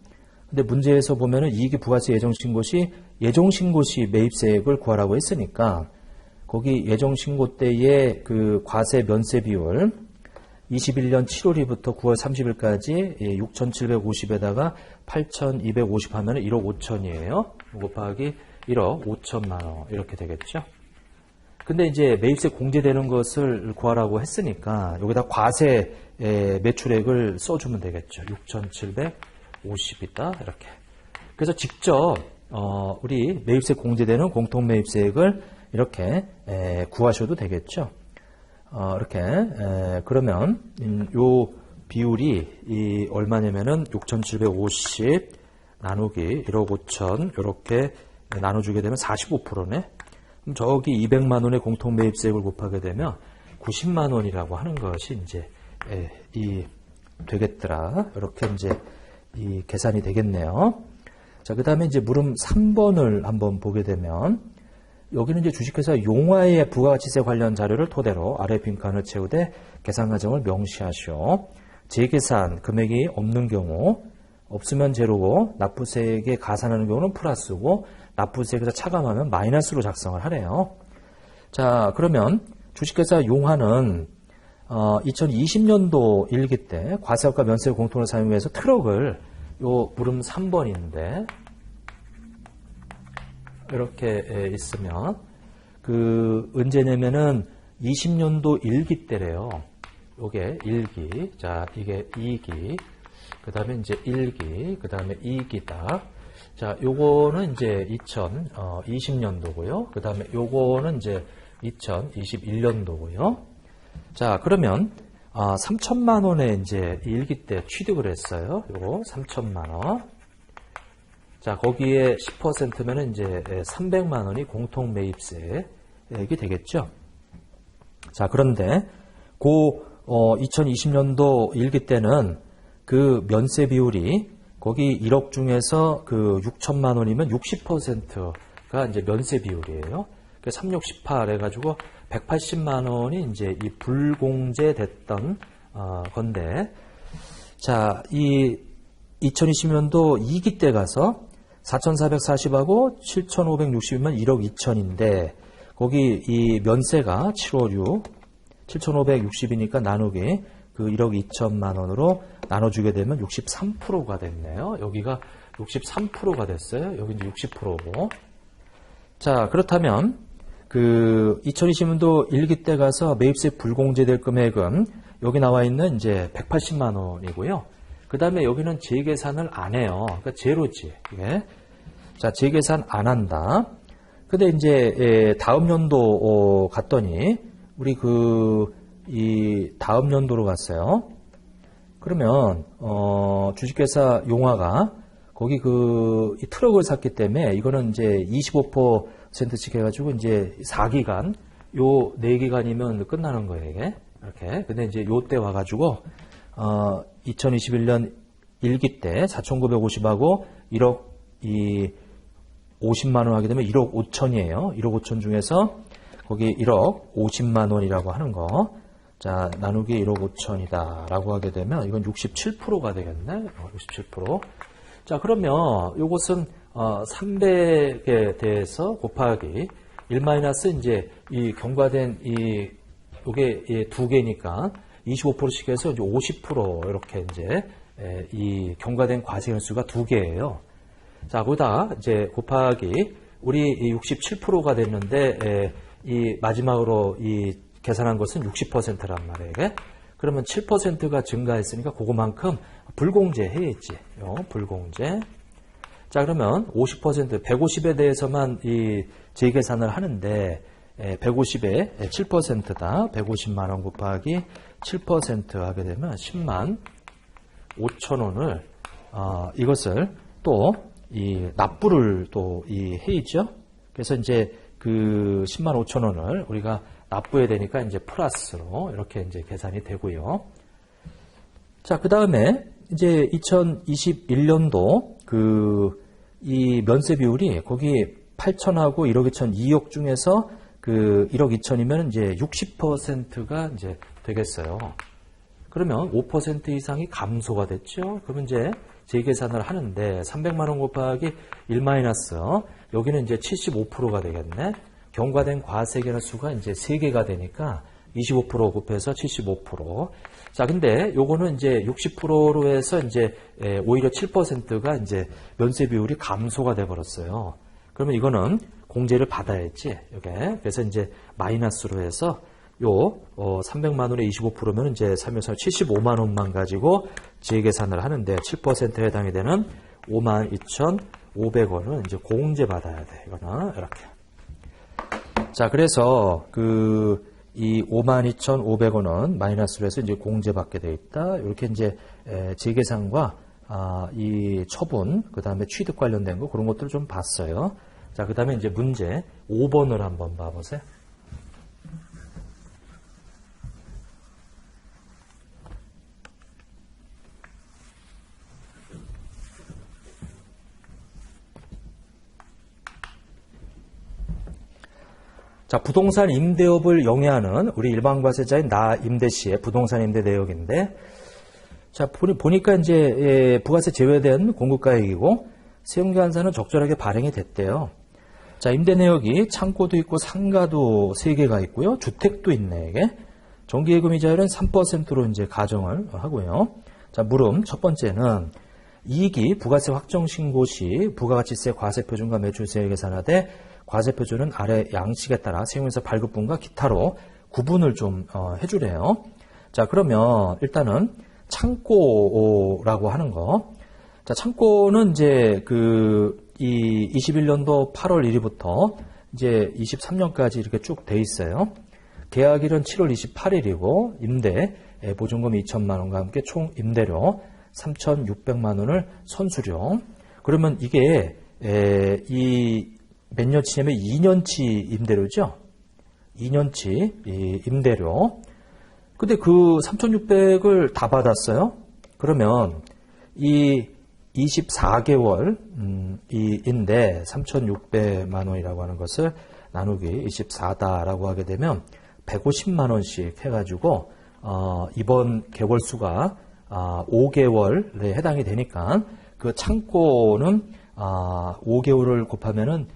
근데 문제에서 보면은 2기 부가세 예정 신고 시 매입세액을 구하라고 했으니까 거기 예정 신고 때의 그 과세 면세 비율 21년 7월부터 9월 30일까지 6,750에다가 8,250 하면 1억 5천이에요. 곱하기 1억 5천만 원 이렇게 되겠죠. 근데 이제 매입세 공제되는 것을 구하라고 했으니까 여기다 과세 매출액을 써주면 되겠죠. 6,750이다 이렇게. 그래서 직접 우리 매입세 공제되는 공통 매입세액을 이렇게 구하셔도 되겠죠. 이렇게 그러면 요 비율이 얼마냐면은 6,750 나누기 1억 5천 이렇게 나눠주게 되면 45%네. 그럼 저기 200만 원의 공통 매입세액을 곱하게 되면 90만 원이라고 하는 것이 이제 되겠더라. 이렇게 이제 이 계산이 되겠네요. 자, 그다음에 이제 물음 3번을 한번 보게 되면 여기는 이제 주식회사 용화의 부가가치세 관련 자료를 토대로 아래 빈칸을 채우되 계산 과정을 명시하시오. 재계산 금액이 없는 경우 없으면 제로고 납부세액에 가산하는 경우는 플러스고 납부세액에서 차감하면 마이너스로 작성을 하래요. 자, 그러면 주식회사 용화는 2020년도 1기 때 과세업과 면세 공통을 사용해서 트럭을 요 물음 3번인데 이렇게 있으면 언제 내면은 20년도 1기 때래요. 요게 1기. 자, 이게 2기. 그 다음에 이제 1기. 그 다음에 2기다. 자, 요거는 이제 2020년도고요. 그 다음에 요거는 이제 2021년도고요. 자, 그러면 3천만 원에 이제 1기 때 취득을 했어요. 요거 3천만 원. 자, 거기에 10%면은 이제 300만 원이 공통 매입세액이 되겠죠. 자, 그런데 2020년도 1기 때는 그 면세 비율이 거기 1억 중에서 6천만 원이면 60%가 이제 면세 비율이에요. 3618 해가지고 180만 원이 이제 이 불공제 됐던 건데, 자, 이 2020년도 2기 때 가서 4,440하고 7,560이면 1억 2천인데 거기 이 면세가 756 7,560이니까 나누기 1억 2천만 원으로 나눠주게 되면 63%가 됐네요. 여기가 63%가 됐어요. 여기 이제 60%고. 자, 그렇다면 2020년도 1기 때 가서 매입세 불공제될 금액은 여기 나와 있는 이제 180만 원이고요. 그 다음에 여기는 재계산을 안 해요. 그러니까 제로지. 예. 자, 재계산 안 한다. 근데 이제 다음 연도 갔더니 우리 이 다음 연도로 갔어요. 그러면 주식회사 용화가 거기 이 트럭을 샀기 때문에 이거는 이제 25%씩 해가지고 이제 4기간 요 4기간이면 끝나는 거예요, 이게. 이렇게. 근데 이제 요 때 와가지고 2021년 1기 때 4,950하고 1억 50만 원 하게 되면 1억 5천이에요. 1억 5천 중에서 거기 1억 50만 원이라고 하는 거. 자, 나누기 1억 5천이다 라고 하게 되면 이건 67%가 되겠네. 67%. 자, 그러면 요것은 300에 대해서 곱하기 1 마이너스 이제 이 경과된 요게 두 개니까 25%씩 해서 이제 50% 이렇게 이제 이 경과된 과세 연수가 두 개예요. 자, 거기다 이제 곱하기 우리 67%가 됐는데 이 마지막으로 이 계산한 것은 60%란 말이에요. 이게? 그러면 7%가 증가했으니까 그거만큼 불공제 해야지. 불공제. 자, 그러면 50%, 150에 대해서만 이 재계산을 하는데 150에 7%다. 150만 원 곱하기 7% 하게 되면 10만 5천 원을 이것을 또 이 납부를 또 해야죠. 그래서 이제 그 10만 5천 원을 우리가 납부해야 되니까 이제 플러스로 이렇게 이제 계산이 되고요. 자, 그 다음에 이제 2021년도 이 면세 비율이 거기 8천하고 1억 2천, 2억 중에서 그 1억 2천이면 이제 60%가 이제 되겠어요. 그러면 5% 이상이 감소가 됐죠. 그러면 이제 재계산을 하는데 300만 원 곱하기 1 마이너스 여기는 이제 75%가 되겠네. 경과된 과세계의 수가 이제 3개가 되니까 25% 곱해서 75%. 자, 근데 요거는 이제 60%로 해서 이제 오히려 7%가 이제 면세 비율이 감소가 돼 버렸어요. 그러면 이거는 공제를 받아야지. 이게. 그래서 이제 마이너스로 해서 요 300만 원에 25%면 이제 3에서 75만 원만 가지고 재계산을 하는데 7%에 해당이 되는 52,500원은 이제 공제 받아야 돼. 이거는 이렇게. 자, 그래서 이 52,500원은 마이너스로 해서 이제 공제받게 돼 있다. 이렇게 이제 재계산과 이 처분, 그 다음에 취득 관련된 거 그런 것들을 좀 봤어요. 자, 그 다음에 이제 문제 5번을 한번 봐보세요. 자, 부동산 임대업을 영위하는 우리 일반 과세자인 나 임대 시의 부동산 임대 내역인데, 자, 보니까 이제 부가세 제외된 공급가액이고 세용계산서는 적절하게 발행이 됐대요. 자, 임대 내역이 창고도 있고 상가도 3개가 있고요. 주택도 있네, 이게. 정기예금 이자율은 3%로 이제 가정을 하고요. 자, 물음 첫 번째는 이익이 부가세 확정 신고 시 부가가치세 과세표준과 매출세액 계산하되 과세표준은 아래 양식에 따라 세용에서 발급분과 기타로 구분을 좀 해주래요. 자, 그러면 일단은 창고라고 하는 거. 자, 창고는 이제 이 21년도 8월 1일부터 이제 23년까지 이렇게 쭉 돼 있어요. 계약일은 7월 28일이고 임대 보증금 2천만 원과 함께 총 임대료 3,600만 원을 선수료. 그러면 이게 몇 년치냐면 2년치 임대료죠. 2년치 임대료. 근데 그 3,600을 다 받았어요. 그러면 이 24개월 인데 3,600만 원이라고 하는 것을 나누기 24다라고 하게 되면 150만 원씩 해가지고 이번 개월수가 5개월에 해당이 되니까 그 창고는 5개월을 곱하면은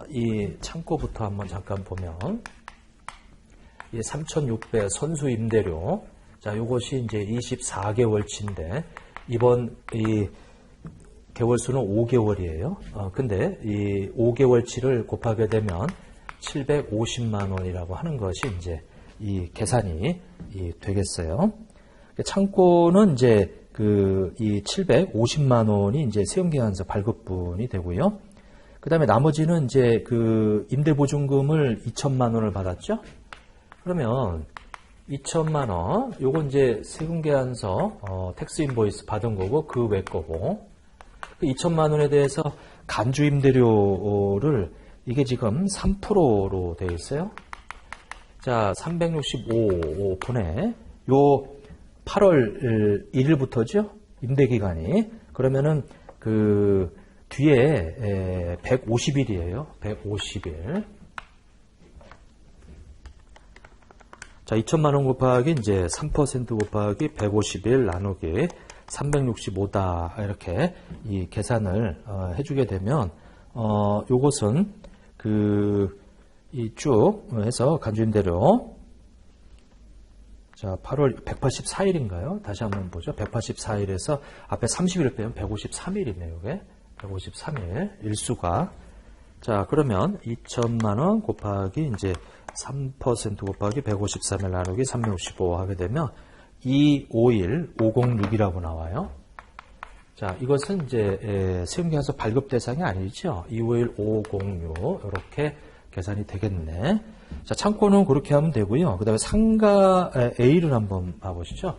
이 창고부터 한번 잠깐 보면 이 3,600 선수 임대료, 자, 요것이 이제 24개월치인데 이번 이 개월수는 5개월이에요. 근데 이 5개월치를 곱하게 되면 750만 원이라고 하는 것이 이제 이 계산이 되겠어요. 창고는 이제 이 750만 원이 이제 세용계산서 발급분이 되고요. 그 다음에 나머지는 이제 임대보증금을 2천만 원을 받았죠. 그러면 2천만 원, 요건 이제 세금계산서 텍스 인보이스 받은 거고 그 외 거고, 그 2천만 원에 대해서 간주임대료를 이게 지금 3%로 되어 있어요. 자, 365분에 요 8월 1일부터죠. 임대기간이. 그러면은 뒤에 150일이에요. 150일. 자, 2천만 원 곱하기 이제 3% 곱하기 150일 나누기 365다 이렇게 이 계산을 해주게 되면 요것은 이 쭉 해서 간주임대료, 자, 8월 184일인가요? 다시 한번 보죠. 184일에서 앞에 30일을 빼면 153일이네요. 이게 153일 일수가. 자, 그러면 2천만 원 곱하기 이제 3% 곱하기 153일 나누기 365 하게 되면 251506이라고 나와요. 자, 이것은 이제 세금계산서 발급 대상이 아니죠. 251506 이렇게 계산이 되겠네. 자, 창고는 그렇게 하면 되고요. 그 다음에 상가 A를 한번 봐보시죠.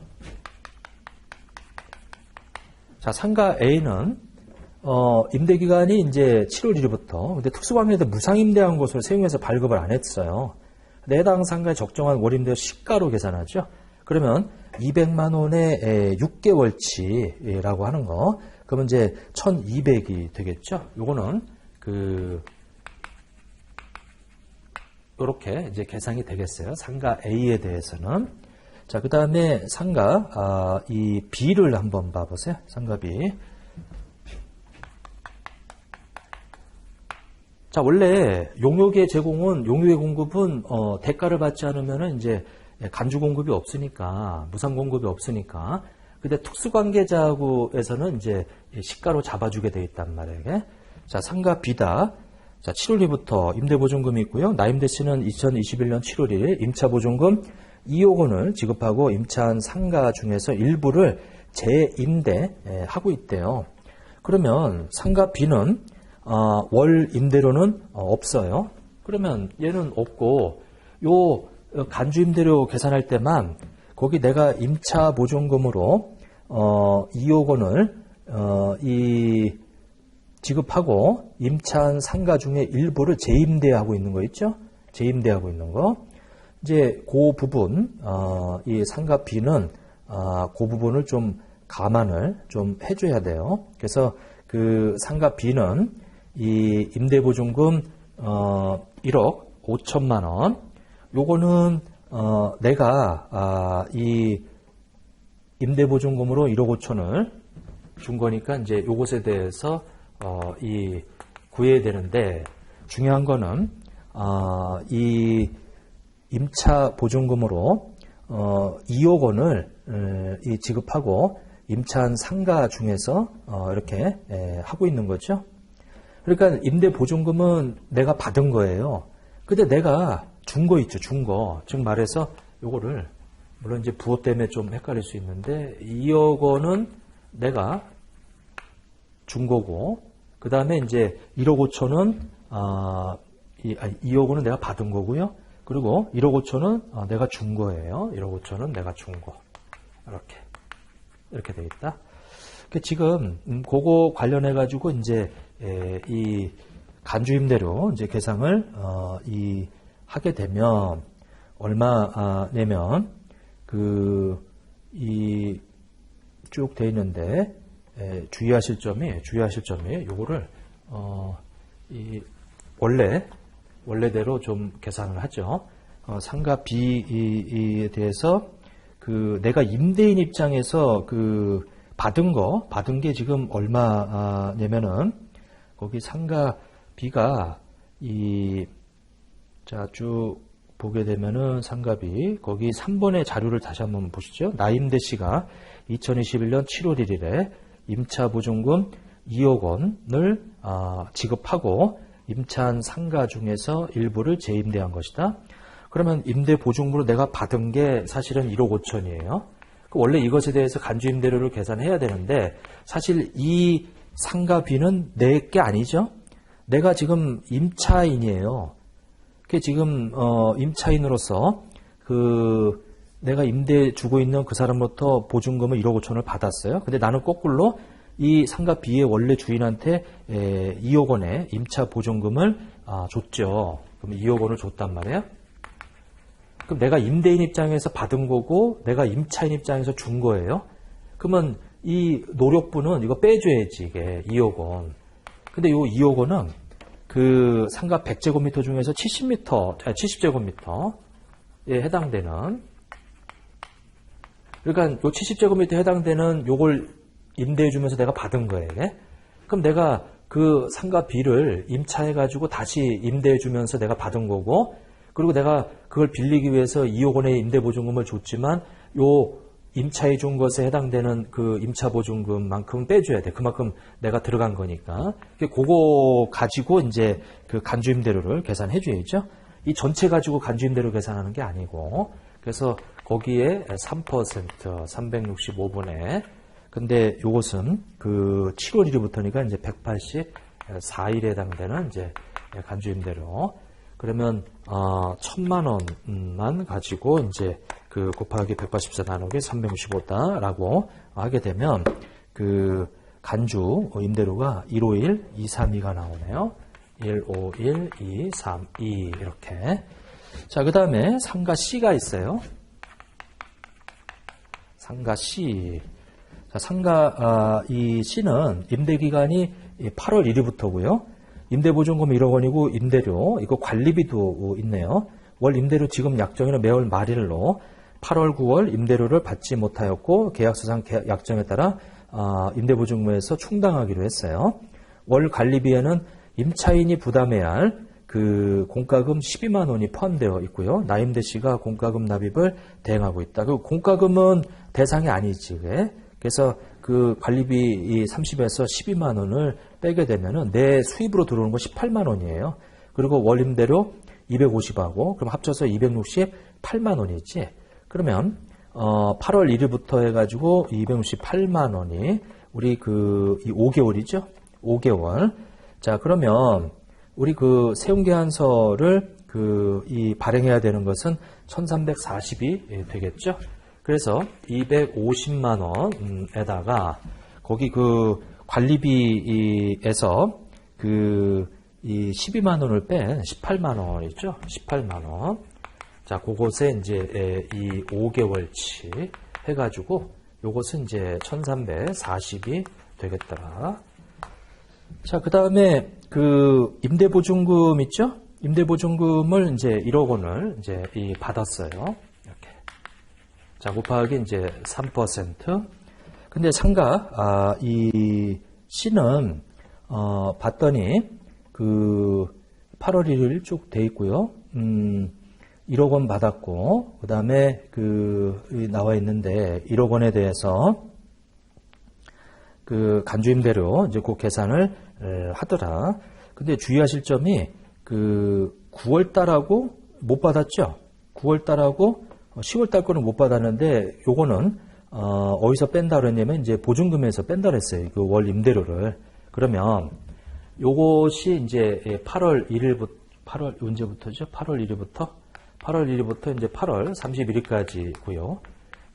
자, 상가 A는 임대기간이 이제 7월 1일부터, 근데 특수관계에서 무상임대한 곳을 세용해서 발급을 안 했어요. 근데 해당 상가에 적정한 월임대 시가로 계산하죠. 그러면 200만 원에 6개월치라고 하는 거, 그러면 이제 1200이 되겠죠. 요거는 요렇게 이제 계산이 되겠어요. 상가 A에 대해서는. 자, 그 다음에 상가, 이 B를 한번 봐보세요. 상가 B. 자, 원래 용역의 제공은, 용역의 공급은, 대가를 받지 않으면은 이제 간주 공급이 없으니까, 무상 공급이 없으니까. 근데 특수관계자구에서는 이제 시가로 잡아주게 돼 있단 말이에요. 자, 상가 B다. 자, 7월 1일부터 임대보증금이 있고요. 나임대 씨는 2021년 7월 1일 임차보증금 2억 원을 지급하고 임차한 상가 중에서 일부를 재임대하고 있대요. 그러면 상가 B는 월 임대료는 없어요. 그러면 얘는 없고 요 간주 임대료 계산할 때만 거기 내가 임차 보증금으로 2억 원을 지급하고 임차한 상가 중에 일부를 재임대하고 있는 거 있죠? 재임대하고 있는 거. 이제 그 부분 이 상가 B는 그 부분을 좀 감안을 좀 해줘야 돼요. 그래서 그 상가 B는 이 임대보증금 1억 5천만 원, 요거는 내가 이 임대보증금으로 1억 5천을 준 거니까 이제 요것에 대해서 이 구해야 되는데, 중요한 거는 이 임차 보증금으로 2억 원을 이 지급하고 임차한 상가 중에서 이렇게 하고 있는 거죠. 그러니까 임대 보증금은 내가 받은 거예요. 근데 내가 준 거 있죠, 준 거. 즉 말해서 요거를, 물론 이제 부호 때문에 좀 헷갈릴 수 있는데 2억 원은 내가 준 거고, 그 다음에 이제 1억 5천은 2억 원은 내가 받은 거고요. 그리고 1억 5천은 내가 준 거예요. 1억 5천은 내가 준 거. 이렇게 돼 있다. 지금 그거 관련해 가지고 이제 이 간주임대료 이제 계상을 하게 되면 얼마 내면 이 쭉 돼 있는데 주의하실 점이 요거를 이 원래대로 좀 계산을 하죠. 상가 B에 대해서 내가 임대인 입장에서 받은 게 지금 얼마냐면은 거기 상가 B가 자, 쭉 보게 되면은 상가 B 거기 3번의 자료를 다시 한번 보시죠. 나임대 씨가 2021년 7월 1일에 임차 보증금 2억 원을 지급하고 임차한 상가 중에서 일부를 재임대한 것이다. 그러면 임대 보증금으로 내가 받은 게 사실은 1억 5천이에요. 원래 이것에 대해서 간주임대료를 계산해야 되는데 사실 이 상가 B는 내 게 아니죠. 내가 지금 임차인이에요. 그게 지금 임차인으로서 내가 임대 주고 있는 그 사람부터 보증금을 1억 5천을 받았어요. 근데 나는 거꾸로 이 상가 B의 원래 주인한테 2억 원의 임차 보증금을 줬죠. 그럼 2억 원을 줬단 말이에요. 그럼 내가 임대인 입장에서 받은 거고 내가 임차인 입장에서 준 거예요. 그러면 이 노력분은 이거 빼줘야지, 이게 2억 원. 근데 이 2억 원은 그 상가 100제곱미터 중에서 70제곱미터에 해당되는, 그러니까 요 70제곱미터에 해당되는 요걸 임대해 주면서 내가 받은 거예요. 그럼 내가 그 상가 B를 임차해가지고 다시 임대해 주면서 내가 받은 거고, 그리고 내가 그걸 빌리기 위해서 2억 원의 임대보증금을 줬지만 요 임차해 준 것에 해당되는 그 임차보증금만큼 빼줘야 돼. 그만큼 내가 들어간 거니까. 그거 가지고 이제 그 간주임대료를 계산해 줘야죠. 이 전체 가지고 간주임대료 계산하는 게 아니고. 그래서 거기에 3%, 365분에. 근데 요것은 그 7월 1일부터니까 이제 184일에 해당되는 이제 간주임대료. 그러면 1,000만 원만 가지고 이제 곱하기 184 나누기 365다라고 하게 되면 간주 임대료가 151, 232가 나오네요. 151, 232 이렇게. 자, 그 다음에 상가 C가 있어요. 상가 C. 자, 상가 이 C는 임대기간이 8월 1일부터고요. 임대보증금 1억 원이고 임대료, 이거 관리비도 있네요. 월 임대료 지급 약정일은 매월 말일로 8월, 9월 임대료를 받지 못하였고 계약서상 약정에 따라 임대보증금에서 충당하기로 했어요. 월 관리비에는 임차인이 부담해야 할 그 공과금 12만 원이 포함되어 있고요. 나임대 씨가 공과금 납입을 대행하고 있다. 그 공과금은 대상이 아니지. 그래서 그 관리비 30에서 12만 원을 빼게 되면은 내 수입으로 들어오는 거 18만 원이에요. 그리고 월 임대료 250하고 그럼 합쳐서 268만 원이지. 그러면 8월 1일부터 해가지고 268만 원이 우리 이 5개월이죠. 5개월. 자, 그러면 우리 세움계약서를 이 발행해야 되는 것은 1340이 되겠죠. 그래서 250만 원에다가 거기 관리비에서 이 12만 원을 뺀 18만 원이죠. 18만 원. 자, 그것에 이제 이 5개월치 해가지고 요것은 이제 1340이 되겠더라. 자, 그 다음에 임대보증금 있죠? 임대보증금을 이제 1억 원을 이제 받았어요. 이렇게. 자, 곱하기 이제 3%. 근데 상가, 이 C는, 봤더니 8월 1일 쭉 돼 있고요. 1억 원 받았고, 그 다음에 나와 있는데 1억 원에 대해서 간주임대료 이제 그 계산을 하더라. 근데 주의하실 점이 9월 달하고 못 받았죠. 9월 달하고 10월 달 거는 못 받았는데 요거는 어디서 뺀다 그랬냐면 이제 보증금에서 뺀다 그랬어요. 그 월 임대료를. 그러면 요것이 이제 8월 1일부터 8월 언제부터죠? 8월 1일부터 8월 1일부터 이제 8월 31일까지고요.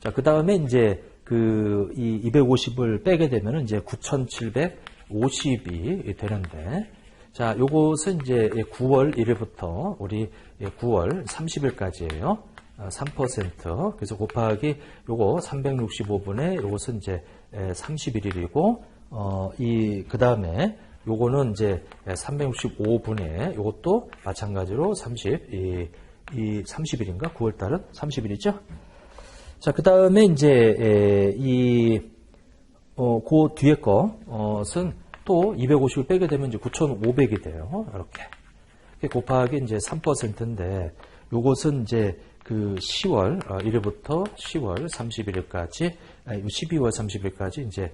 자, 그다음에 이제 이 250을 빼게 되면은 이제 9,750이 되는데, 자, 요것은 이제 9월 1일부터 우리 9월 30일까지예요. 3%. 그래서 곱하기 요거 365분에 요것은 이제 31일이고, 그다음에 요거는 이제 365분에 요것도 마찬가지로 30일인가? 9월 달은 30일이죠? 자, 그 다음에 이제, 그 뒤에 것은 또 250을 빼게 되면 이제 9,500이 돼요. 이렇게. 곱하기 이제 3%인데, 요것은 이제 10월 1일부터 10월 31일까지, 12월 30일까지 이제,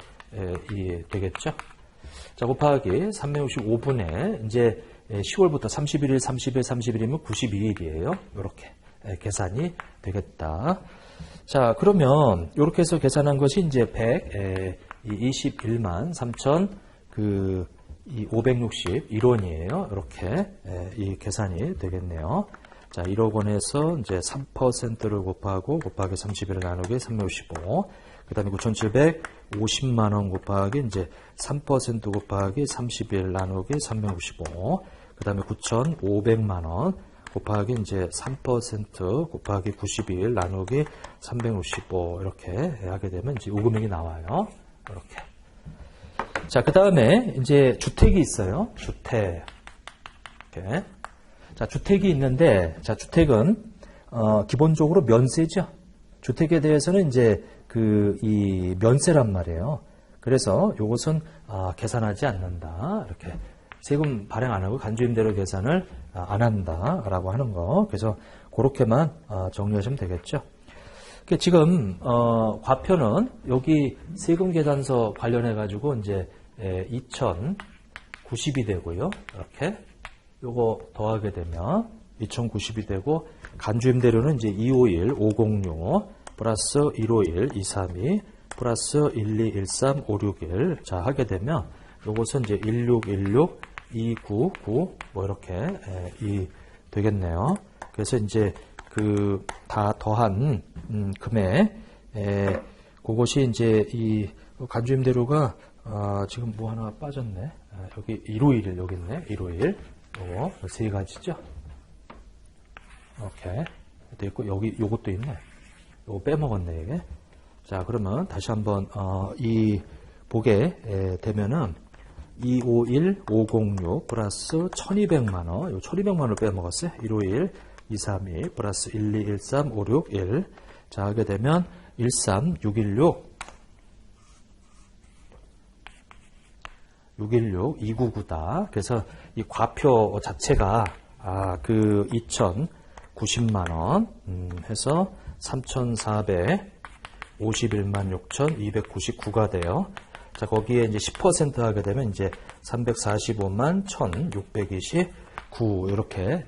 되겠죠. 자, 곱하기 365분에 이제 10월부터 31일, 30일, 31일이면 92일이에요. 이렇게 계산이 되겠다. 자, 그러면 이렇게 해서 계산한 것이 이제 121만 3,561원이에요. 이렇게 이 계산이 되겠네요. 자, 1억 원에서 이제 3%를 곱하기 30일을 나누기 355. 그 다음에 9,750만 원 곱하기 이제 3% 곱하기 30일 나누기 365. 그 다음에 9,500만 원 곱하기 이제 3% 곱하기 92일 나누기 365 이렇게 하게 되면 이제 요금액이 나와요. 이렇게. 자, 그 다음에 이제 주택이 있어요. 주택. 이렇게. 자, 주택이 있는데, 자, 주택은 기본적으로 면세죠. 주택에 대해서는 이제 이 면세란 말이에요. 그래서 요것은 계산하지 않는다. 이렇게. 세금 발행 안 하고 간주임대료 계산을 안 한다라고 하는 거. 그래서 그렇게만 정리하시면 되겠죠. 지금 과표는 여기 세금 계산서 관련해 가지고 이제 2,090이 되고요. 이렇게 요거 더하게 되면 2,090이 되고 간주임대료는 이제 251, 506 플러스 151, 232 플러스 1213, 561 자 하게 되면 요것은 이제 1616, 299 뭐 이렇게 되겠네요. 그래서 이제 다 더한 금액 그것이 이제 이 간주임대료가 지금 뭐 하나 빠졌네. 여기 151 여기 있네. 151. 요거 세 가지죠. 오케이. 또 있고 여기 요것도 있네. 요거 빼먹었네 이게. 자, 그러면 다시 한번 이 보게 되면은 251506 플러스 1200만 원. 요 1200만 원을 빼먹었어요. 151 232 플러스 1213 561. 자, 하게 되면 13616 2999다. 그래서 이 과표 자체가 그 2090만 원 해서 3451만 6299가 돼요. 자, 거기에 이제 10% 하게 되면 이제 345만 1629 이렇게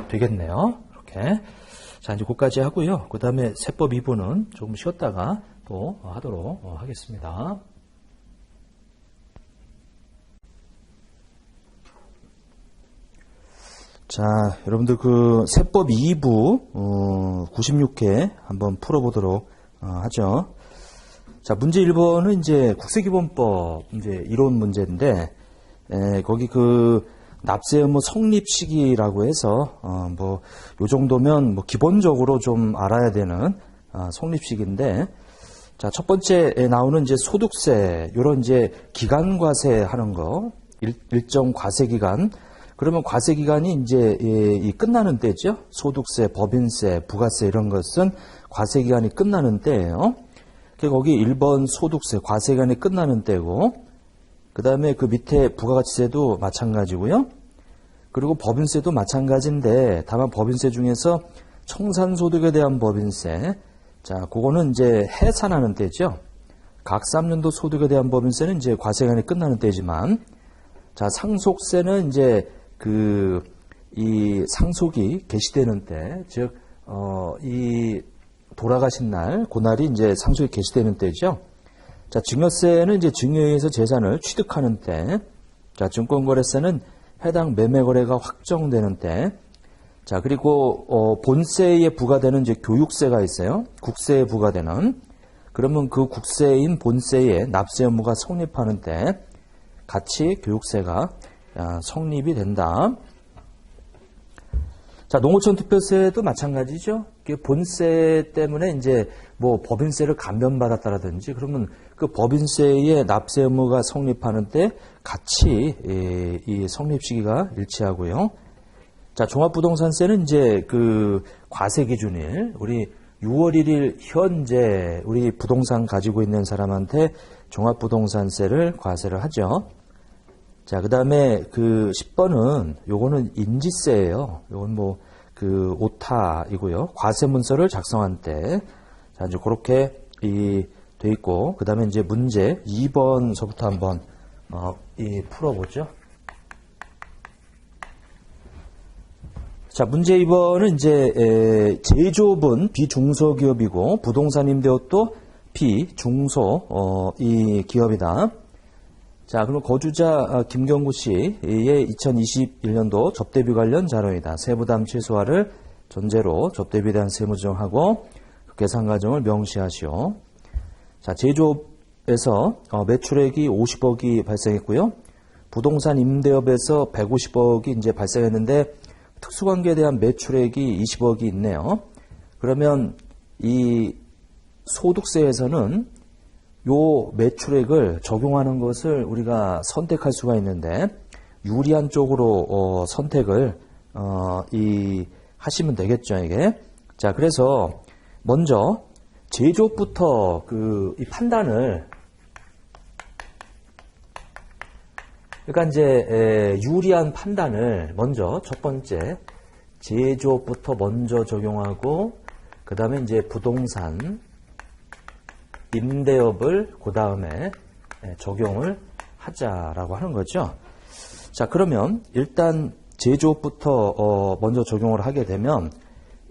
되겠네요. 이렇게. 자, 이제 그까지 하고요. 그 다음에 세법 2부는 조금 쉬었다가 또 하도록 하겠습니다. 자, 여러분들 그 세법 2부 96회 한번 풀어보도록 하죠. 자, 문제 1번은 이제 국세기본법 이제 이론 문제인데 거기 그 납세 의무 성립 시기라고 해서 뭐 요 정도면 뭐 기본적으로 좀 알아야 되는 성립 시기인데, 자, 첫 번째 나오는 이제 소득세 요런 이제 기간 과세 하는 거 일정 과세 기간. 그러면 과세 기간이 이제 끝나는 때죠. 소득세, 법인세, 부가세 이런 것은 과세 기간이 끝나는 때예요. 거기 1번 소득세 과세 기간이 끝나는 때고, 그 다음에 그 밑에 부가가치세도 마찬가지고요. 그리고 법인세도 마찬가지인데, 다만 법인세 중에서 청산소득에 대한 법인세, 자, 그거는 이제 해산하는 때죠. 각 3년도 소득에 대한 법인세는 이제 과세 기간이 끝나는 때지만, 자, 상속세는 이제 이 상속이 개시되는 때, 즉, 이 돌아가신 날, 그날이 이제 상속이 개시되는 때죠. 자, 증여세는 이제 증여에 의해서 재산을 취득하는 때, 자, 증권거래세는 해당 매매거래가 확정되는 때, 자, 그리고, 본세에 부과되는 이제 교육세가 있어요. 국세에 부과되는. 그러면 그 국세인 본세에 납세 의무가 성립하는 때, 같이 교육세가 성립이 된다. 자, 농어촌 투표세도 마찬가지죠. 본세 때문에 이제 뭐 법인세를 감면받았다라든지 그러면 그 법인세의 납세 의무가 성립하는 때 같이 이 성립 시기가 일치하고요. 자, 종합부동산세는 이제 그 과세 기준일 우리 6월 1일 현재 우리 부동산 가지고 있는 사람한테 종합부동산세를 과세를 하죠. 자, 그 다음에 그 10번은 요거는 인지세예요. 요건 뭐 그 오타이고요. 과세 문서를 작성한 때. 자, 이제 그렇게 돼 있고, 그 다음에 이제 문제 2번서부터 한번 풀어보죠. 자, 문제 2번은 이제 제조업은 비중소기업이고 부동산 임대업도 비중소 이 기업이다. 자, 그럼 거주자 김경구 씨의 2021년도 접대비 관련 자료이다. 세부담 최소화를 전제로 접대비에 대한 세무조정하고 그 계산 과정을 명시하시오. 자, 제조업에서 매출액이 50억이 발생했고요. 부동산 임대업에서 150억이 이제 발생했는데 특수관계에 대한 매출액이 20억이 있네요. 그러면 이 소득세에서는 요 매출액을 적용하는 것을 우리가 선택할 수가 있는데 유리한 쪽으로 선택을 하시면 되겠죠, 이게. 자, 그래서 먼저 제조업부터 이 판단을, 그러니까 이제 유리한 판단을 먼저 첫 번째 제조업부터 먼저 적용하고 그 다음에 이제 부동산 임대업을 그 다음에 적용을 하자라고 하는 거죠. 자, 그러면 일단 제조업부터 먼저 적용을 하게 되면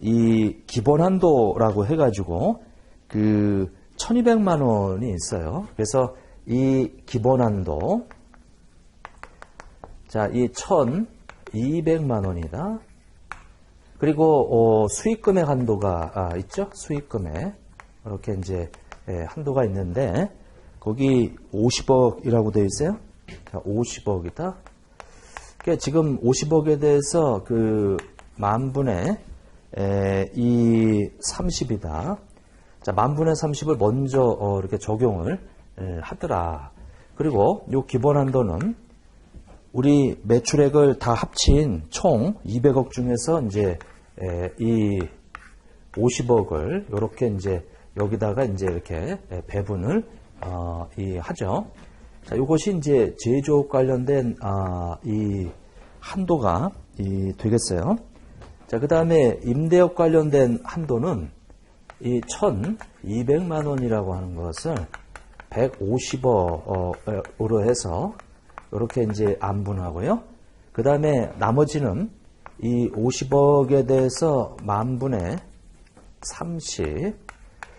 이 기본한도라고 해가지고 그 1200만 원이 있어요. 그래서 이 기본한도, 자, 이 1200만 원이다. 그리고 수익금액 한도가 있죠. 수익금액 이렇게 이제 한도가 있는데, 거기 50억이라고 되어 있어요. 자, 50억이다. 그러니까 지금 50억에 대해서 그 만분의 이 30이다. 자, 만분의 30을 먼저 이렇게 적용을 하더라. 그리고 요 기본 한도는 우리 매출액을 다 합친 총 200억 중에서 이제 이 50억을 이렇게 이제 여기다가 이제 이렇게 배분을 하죠. 자, 이것이 이제 제조업 관련된 이 한도가 되겠어요. 자, 그 다음에 임대업 관련된 한도는 이 1,200만 원이라고 하는 것을 150억으로 해서 이렇게 이제 안분하고요. 그 다음에 나머지는 이 50억에 대해서 만분의 30.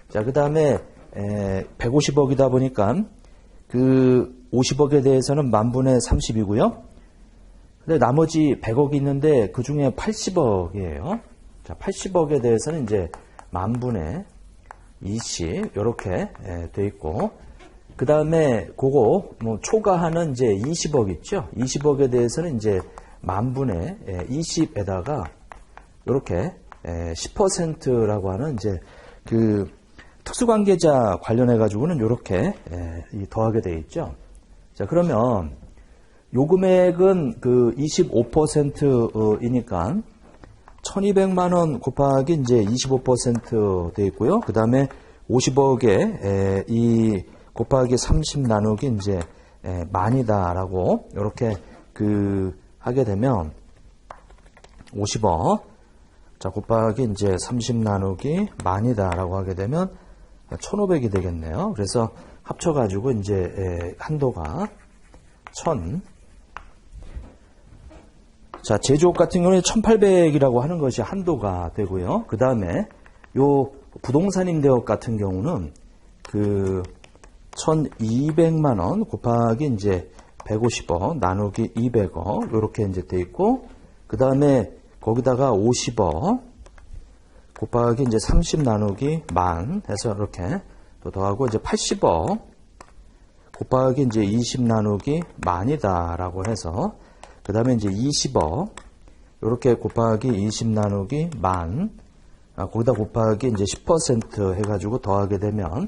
자, 그 다음에 150억이다 보니까 그 50억에 대해서는 만분의 30이고요. 근데 나머지 100억이 있는데 그 중에 80억이에요. 자, 80억에 대해서는 이제 만분의 20 이렇게 돼 있고, 그 다음에 그거 뭐 초과하는 이제 20억 있죠. 20억에 대해서는 이제 만분의 20에다가 이렇게 10%라고 하는 이제 그 특수관계자 관련해 가지고는 이렇게 더하게 돼 있죠. 자, 그러면 요 금액은 그 25%이니까 1200만 원 곱하기 이제 25% 돼 있고요. 그 다음에 50억에 이 곱하기 30 나누기 이제 만이다라고 이렇게 그 하게 되면 50억 자 곱하기 이제 30 나누기 만이다라고 하게 되면 1500이 되겠네요. 그래서 합쳐가지고 이제 한도가 1000. 자, 제조업 같은 경우에 1800이라고 하는 것이 한도가 되고요. 그 다음에 요 부동산 임대업 같은 경우는 그 1200만 원 곱하기 이제 150억 나누기 200억 이렇게 이제 돼 있고, 그 다음에 거기다가 50억 곱하기 이제 30 나누기 만 해서 이렇게 또 더하고 이제 80억 곱하기 이제 20 나누기 만이다라고 해서 그 다음에 이제 20억 이렇게 곱하기 20 나누기 만 거기다 곱하기 이제 10% 해가지고 더하게 되면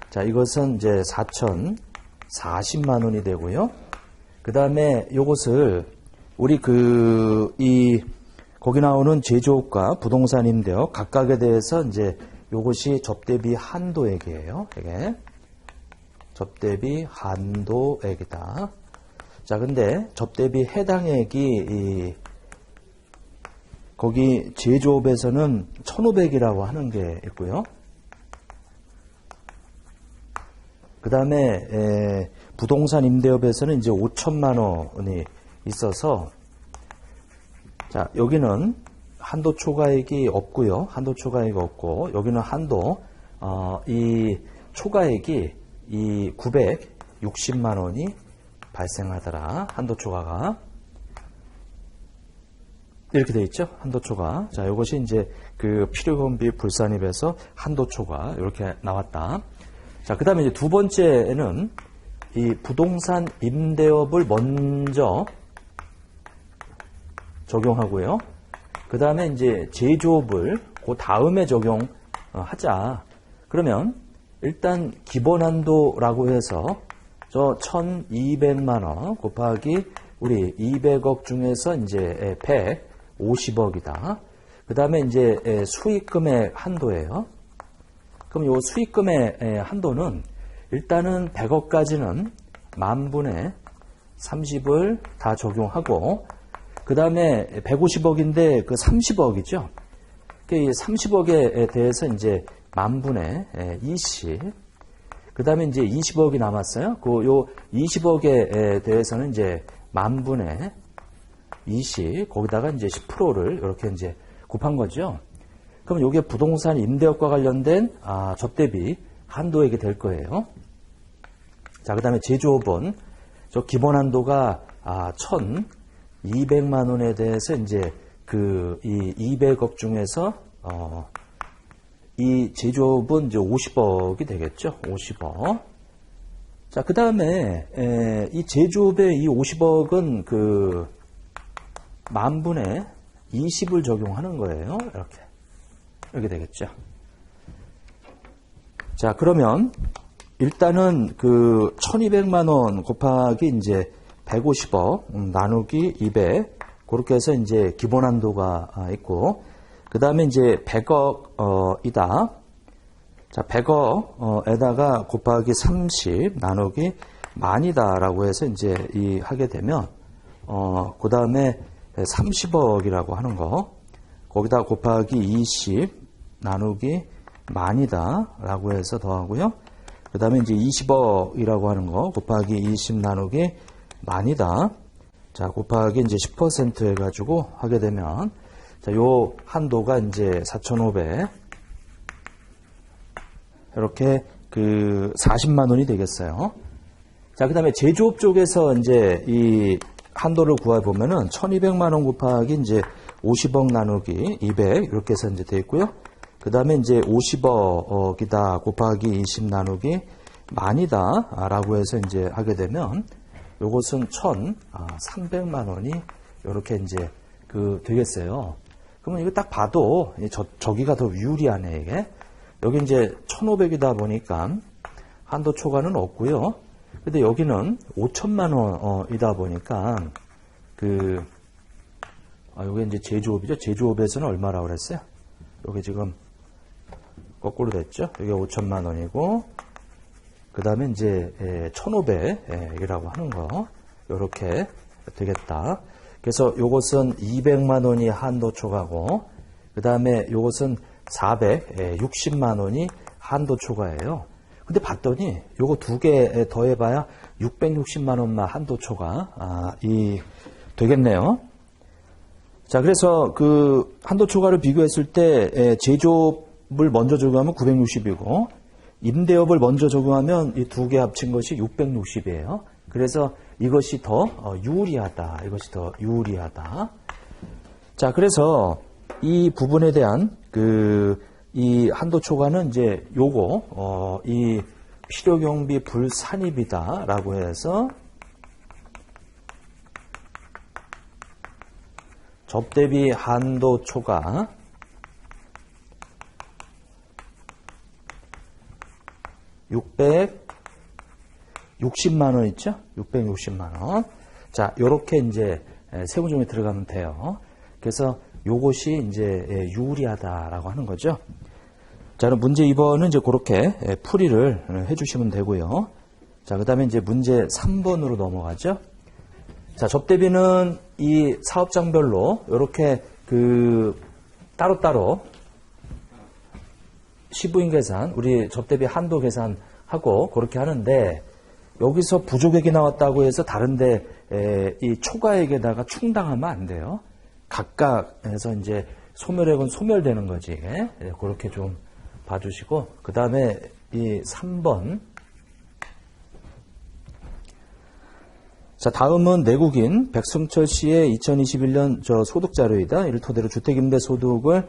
자 이것은 이제 4,040만 원이 되고요. 그 다음에 요것을 우리 거기 나오는 제조업과 부동산 임대업 각각에 대해서 이제 요것이 접대비 한도액이에요. 이게 접대비 한도액이다. 자, 근데 접대비 해당액이 거기 제조업에서는 1,500이라고 하는 게 있고요. 그 다음에 부동산 임대업에서는 이제 5천만 원이 있어서 자, 여기는 한도 초과액이 없고요. 한도 초과액이 없고 여기는 한도 이 초과액이 이 960만 원이 발생하더라. 한도 초과가 이렇게 돼 있죠. 한도 초과. 자, 이것이 이제 그 필요금비 불산입에서 한도 초과 이렇게 나왔다. 자, 그다음에 이제 두 번째는 이 부동산 임대업을 먼저 적용하고요. 그다음에 이제 제조업을 그 다음에 적용하자. 그러면 일단 기본 한도라고 해서 저 1,200만 원 곱하기 우리 200억 중에서 이제 150억이다. 그 다음에 이제 수익금의 한도예요. 그럼 요 수익금의 한도는 일단은 100억까지는 만분의 30을 다 적용하고 그 다음에 150억인데 그 30억이죠. 그 30억에 대해서 이제 만분의 20. 그 다음에 이제 20억이 남았어요. 요 20억에 대해서는 이제 만분의 20, 거기다가 이제 10%를 이렇게 이제 곱한 거죠. 그럼 이게 부동산 임대업과 관련된 접대비 한도액이 될 거예요. 자, 그 다음에 제조업은 저 기본 한도가 1,200만 원에 대해서 이제 이 200억 중에서 이 제조업은 이제 50억이 되겠죠. 50억. 자, 그 다음에, 이 제조업의 이 50억은 그, 만분의 20을 적용하는 거예요. 이렇게 되겠죠. 자, 그러면, 일단은 그, 1200만원 곱하기 이제 150억, 나누기 200, 그렇게 해서 이제 기본 한도가 있고, 그 다음에 이제 100억, 이다. 자, 100억에다가 곱하기 30 나누기 만이다라고 해서 이제 하게 되면, 그 다음에 30억이라고 하는 거, 거기다 곱하기 20 나누기 만이다라고 해서 더하고요. 그 다음에 이제 20억이라고 하는 거, 곱하기 20 나누기 만이다. 자, 곱하기 이제 10% 해가지고 하게 되면, 자, 요 한도가 이제 4,500. 이렇게 그 40만 원이 되겠어요. 자, 그 다음에 제조업 쪽에서 이제 이 한도를 구해보면은 1200만 원 곱하기 이제 50억 나누기 200 이렇게 해서 이제 되어 있고요. 그 다음에 이제 50억이다 곱하기 20 나누기 만이다 라고 해서 이제 하게 되면 요것은 1,300만 원이 이렇게 이제 그 되겠어요. 그러면 이거 딱 봐도 저기가 더 유리하네, 이게. 여기 이제 1,500이다 보니까 한도 초과는 없고요. 근데 여기는 5천만 원이다 보니까 여기 이제 제조업이죠. 제조업에서는 얼마라고 그랬어요? 여기 지금 거꾸로 됐죠. 여기 5천만 원이고, 그 다음에 이제 1,500이라고 하는 거, 요렇게 되겠다. 그래서 요것은 200만 원이 한도 초과고, 그 다음에 요것은 460만 원이 한도 초과예요. 근데 봤더니 요거 두 개 더해봐야 660만 원만 한도 초과 되겠네요. 자, 그래서 그 한도 초과를 비교했을 때 제조업을 먼저 적용하면 960이고 임대업을 먼저 적용하면 이 두 개 합친 것이 660이에요. 그래서 이것이 더 유리하다. 이것이 더 유리하다. 자, 그래서 이 부분에 대한 이 한도 초과는 이제 요거 이 필요경비 불산입이다라고 해서 접대비 한도 초과 (660만 원) 있죠? 660만 원. 자, 요렇게 이제 세무조정에 들어가면 돼요. 그래서 요것이 이제 유리하다라고 하는 거죠. 자, 그럼 문제 2번은 이제 그렇게 풀이를 해주시면 되고요. 자, 그 다음에 이제 문제 3번으로 넘어가죠. 자, 접대비는 이 사업장별로 이렇게 따로따로 시부인 계산, 우리 접대비 한도 계산하고 그렇게 하는데 여기서 부족액이 나왔다고 해서 다른데 이 초과액에다가 충당하면 안 돼요. 각각 해서 이제 소멸액은 소멸되는 거지. 그렇게 좀 봐주시고, 그 다음에 이 3번. 자, 다음은 내국인 백승철 씨의 2021년 소득 자료이다. 이를 토대로 주택임대 소득을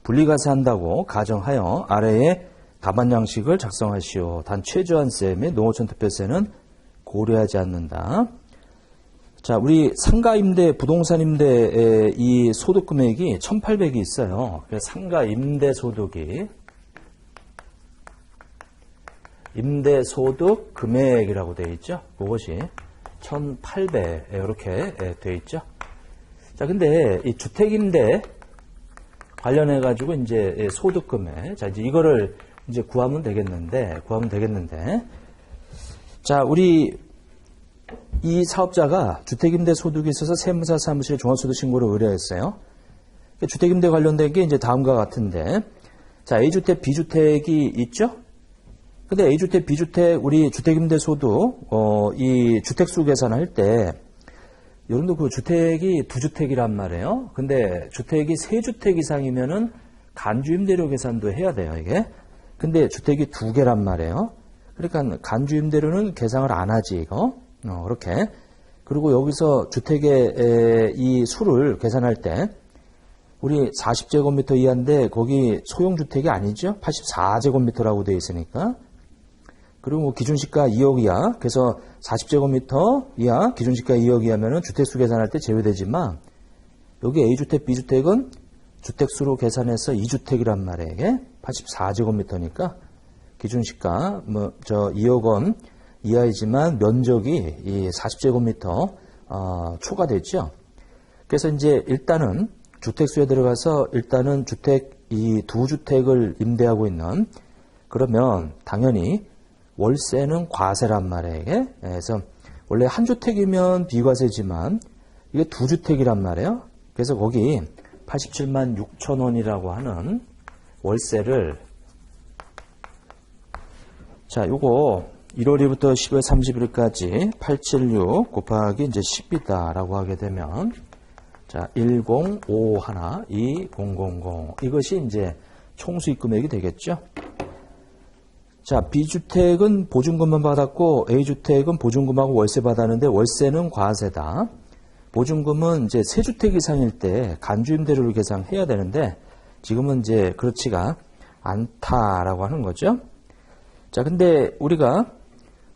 분리과세한다고 가정하여 아래의 답안 양식을 작성하시오. 단 최저한세 및 농어촌 특별세는 고려하지 않는다. 자, 우리 상가임대, 부동산임대의 이 소득 금액이 1,800이 있어요. 그래서 상가임대 소득이 임대소득 금액이라고 되어 있죠. 그것이 1,800 이렇게 되어 있죠. 자, 근데 이 주택임대 관련해 가지고 이제 소득 금액, 자, 이제 이거를 이제 구하면 되겠는데, 자, 우리 이 사업자가 주택임대 소득이 있어서 세무사 사무실에 종합소득신고를 의뢰했어요. 주택임대 관련된 게 이제 다음과 같은데, 자, A주택, B주택이 있죠? 근데 A주택, B주택, 우리 주택임대 소득, 이 주택수 계산할 때, 여러분도 그 주택이 2주택이란 말이에요. 근데 주택이 3주택 이상이면은 간주임대료 계산도 해야 돼요, 이게. 근데 주택이 2개란 말이에요. 그러니까 간주임대료는 계산을 안 하지, 이거. 이렇게. 그리고 여기서 주택의 이 수를 계산할 때, 우리 40제곱미터 이하인데, 거기 소형주택이 아니죠? 84제곱미터라고 되어 있으니까. 그리고 뭐 기준시가 2억 이하, 그래서 40제곱미터 이하, 기준시가 2억 이하면은 주택수 계산할 때 제외되지만, 여기 A주택, B주택은 주택수로 계산해서 2주택이란 말이에요. 이게 84제곱미터니까, 기준시가, 2억 원 이하이지만 면적이 이 40제곱미터, 초과됐죠. 그래서 이제 일단은 주택수에 들어가서 일단은 이 두 주택을 임대하고 있는, 그러면 당연히 월세는 과세란 말이에요. 이게. 그래서 원래 한 주택이면 비과세지만 이게 두 주택이란 말이에요. 그래서 거기 87만 6천 원이라고 하는 월세를, 자, 요거 1월 1일부터 10월 30일까지 876 곱하기 이제 10이다라고 하게 되면, 자, 1051 2000 이것이 이제 총수익 금액이 되겠죠. 자, B주택은 보증금만 받았고 A주택은 보증금하고 월세 받았는데 월세는 과세다. 보증금은 이제 3주택 이상일 때 간주임대료를 계산해야 되는데 지금은 이제 그렇지가 않다라고 하는 거죠. 자, 근데 우리가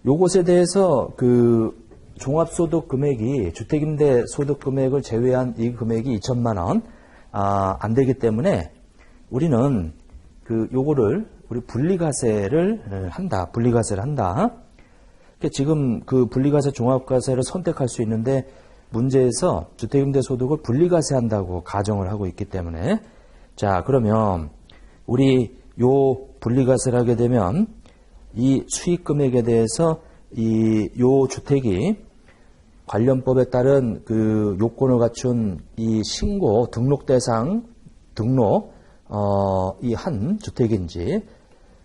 요것에 대해서 그 종합소득 금액이 주택임대 소득 금액을 제외한 이 금액이 2천만 원 안 되기 때문에 우리는 요거를 우리 분리과세를 한다. 분리과세를 한다. 지금 그 분리과세 종합과세를 선택할 수 있는데 문제에서 주택임대 소득을 분리과세한다고 가정을 하고 있기 때문에, 자, 그러면 우리 요 분리과세를 하게 되면 이 수익 금액에 대해서 요 주택이 관련법에 따른 그 요건을 갖춘 이 신고 등록 대상 등록 이 한 주택인지,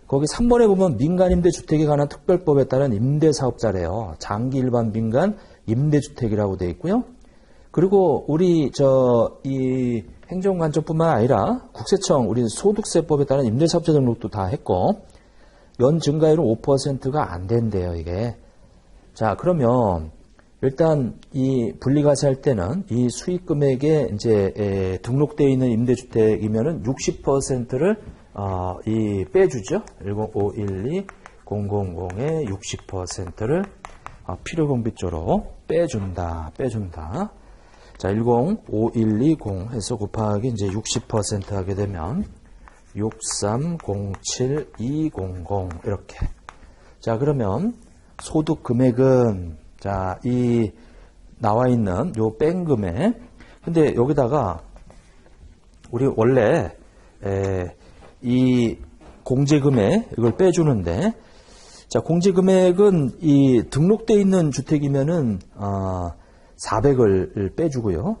거기 3번에 보면 민간임대주택에 관한 특별법에 따른 임대사업자래요. 장기 일반 민간 임대주택이라고 되어 있고요. 그리고 우리 이 행정관청뿐만 아니라 국세청 우리 소득세법에 따른 임대사업자 등록도 다 했고 연 증가율은 5%가 안 된대요, 이게. 자, 그러면 일단 이 분리과세 할 때는 이 수익 금액에 이제 등록되어 있는 임대주택이면은 60%를 빼주죠. 10512000의 60%를 필요경비조로 빼준다. 자, 105120 해서 곱하기 이제 60% 하게 되면 6307200 이렇게. 자, 그러면 소득 금액은, 자, 이 나와 있는 요 뺀 금액. 근데 여기다가 우리 원래 이 공제금액 이걸 빼주는데, 자, 공제금액은 이 등록되어 있는 주택이면은 400을 빼주고요.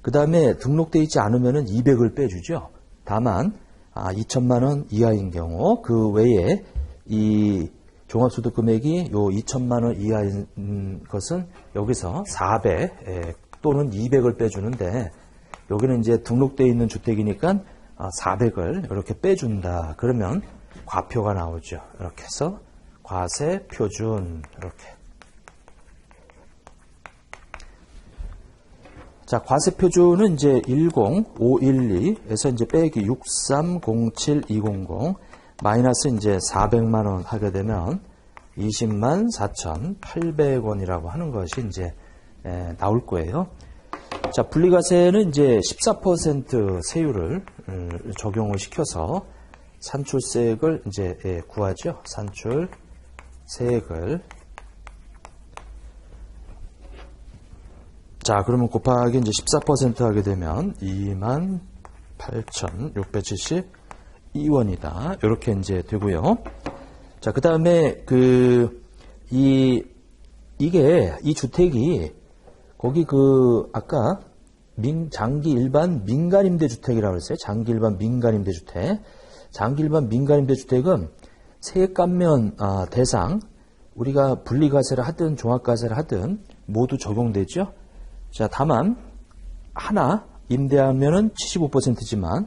그 다음에 등록되어 있지 않으면은 200을 빼주죠. 다만 2천만 원 이하인 경우 그 외에 이 종합소득 금액이 요 2천만 원 이하인 것은 여기서 400 또는 200을 빼주는데, 여기는 이제 등록되어 있는 주택이니까 400을 이렇게 빼준다. 그러면 과표가 나오죠. 이렇게 해서 과세 표준 이렇게. 자, 과세 표준은 이제 10512에서 이제 빼기 6307200 마이너스 이제 400만 원 하게 되면 20만 4,800원이라고 하는 것이 이제 나올 거예요. 자, 분리과세는 이제 14% 세율을 적용을 시켜서 산출세액을 이제 구하죠. 산출세액을. 자, 그러면 곱하기 이제 14% 하게 되면 28,672원이다. 이렇게 이제 되고요. 자, 그 다음에 이 주택이 거기 아까 장기 일반 민간임대주택이라고 했어요. 장기 일반 민간임대주택. 장기 일반 민간임대주택은 세액감면 대상, 우리가 분리과세를 하든 종합과세를 하든 모두 적용되죠. 자, 다만 하나 임대하면은 75%지만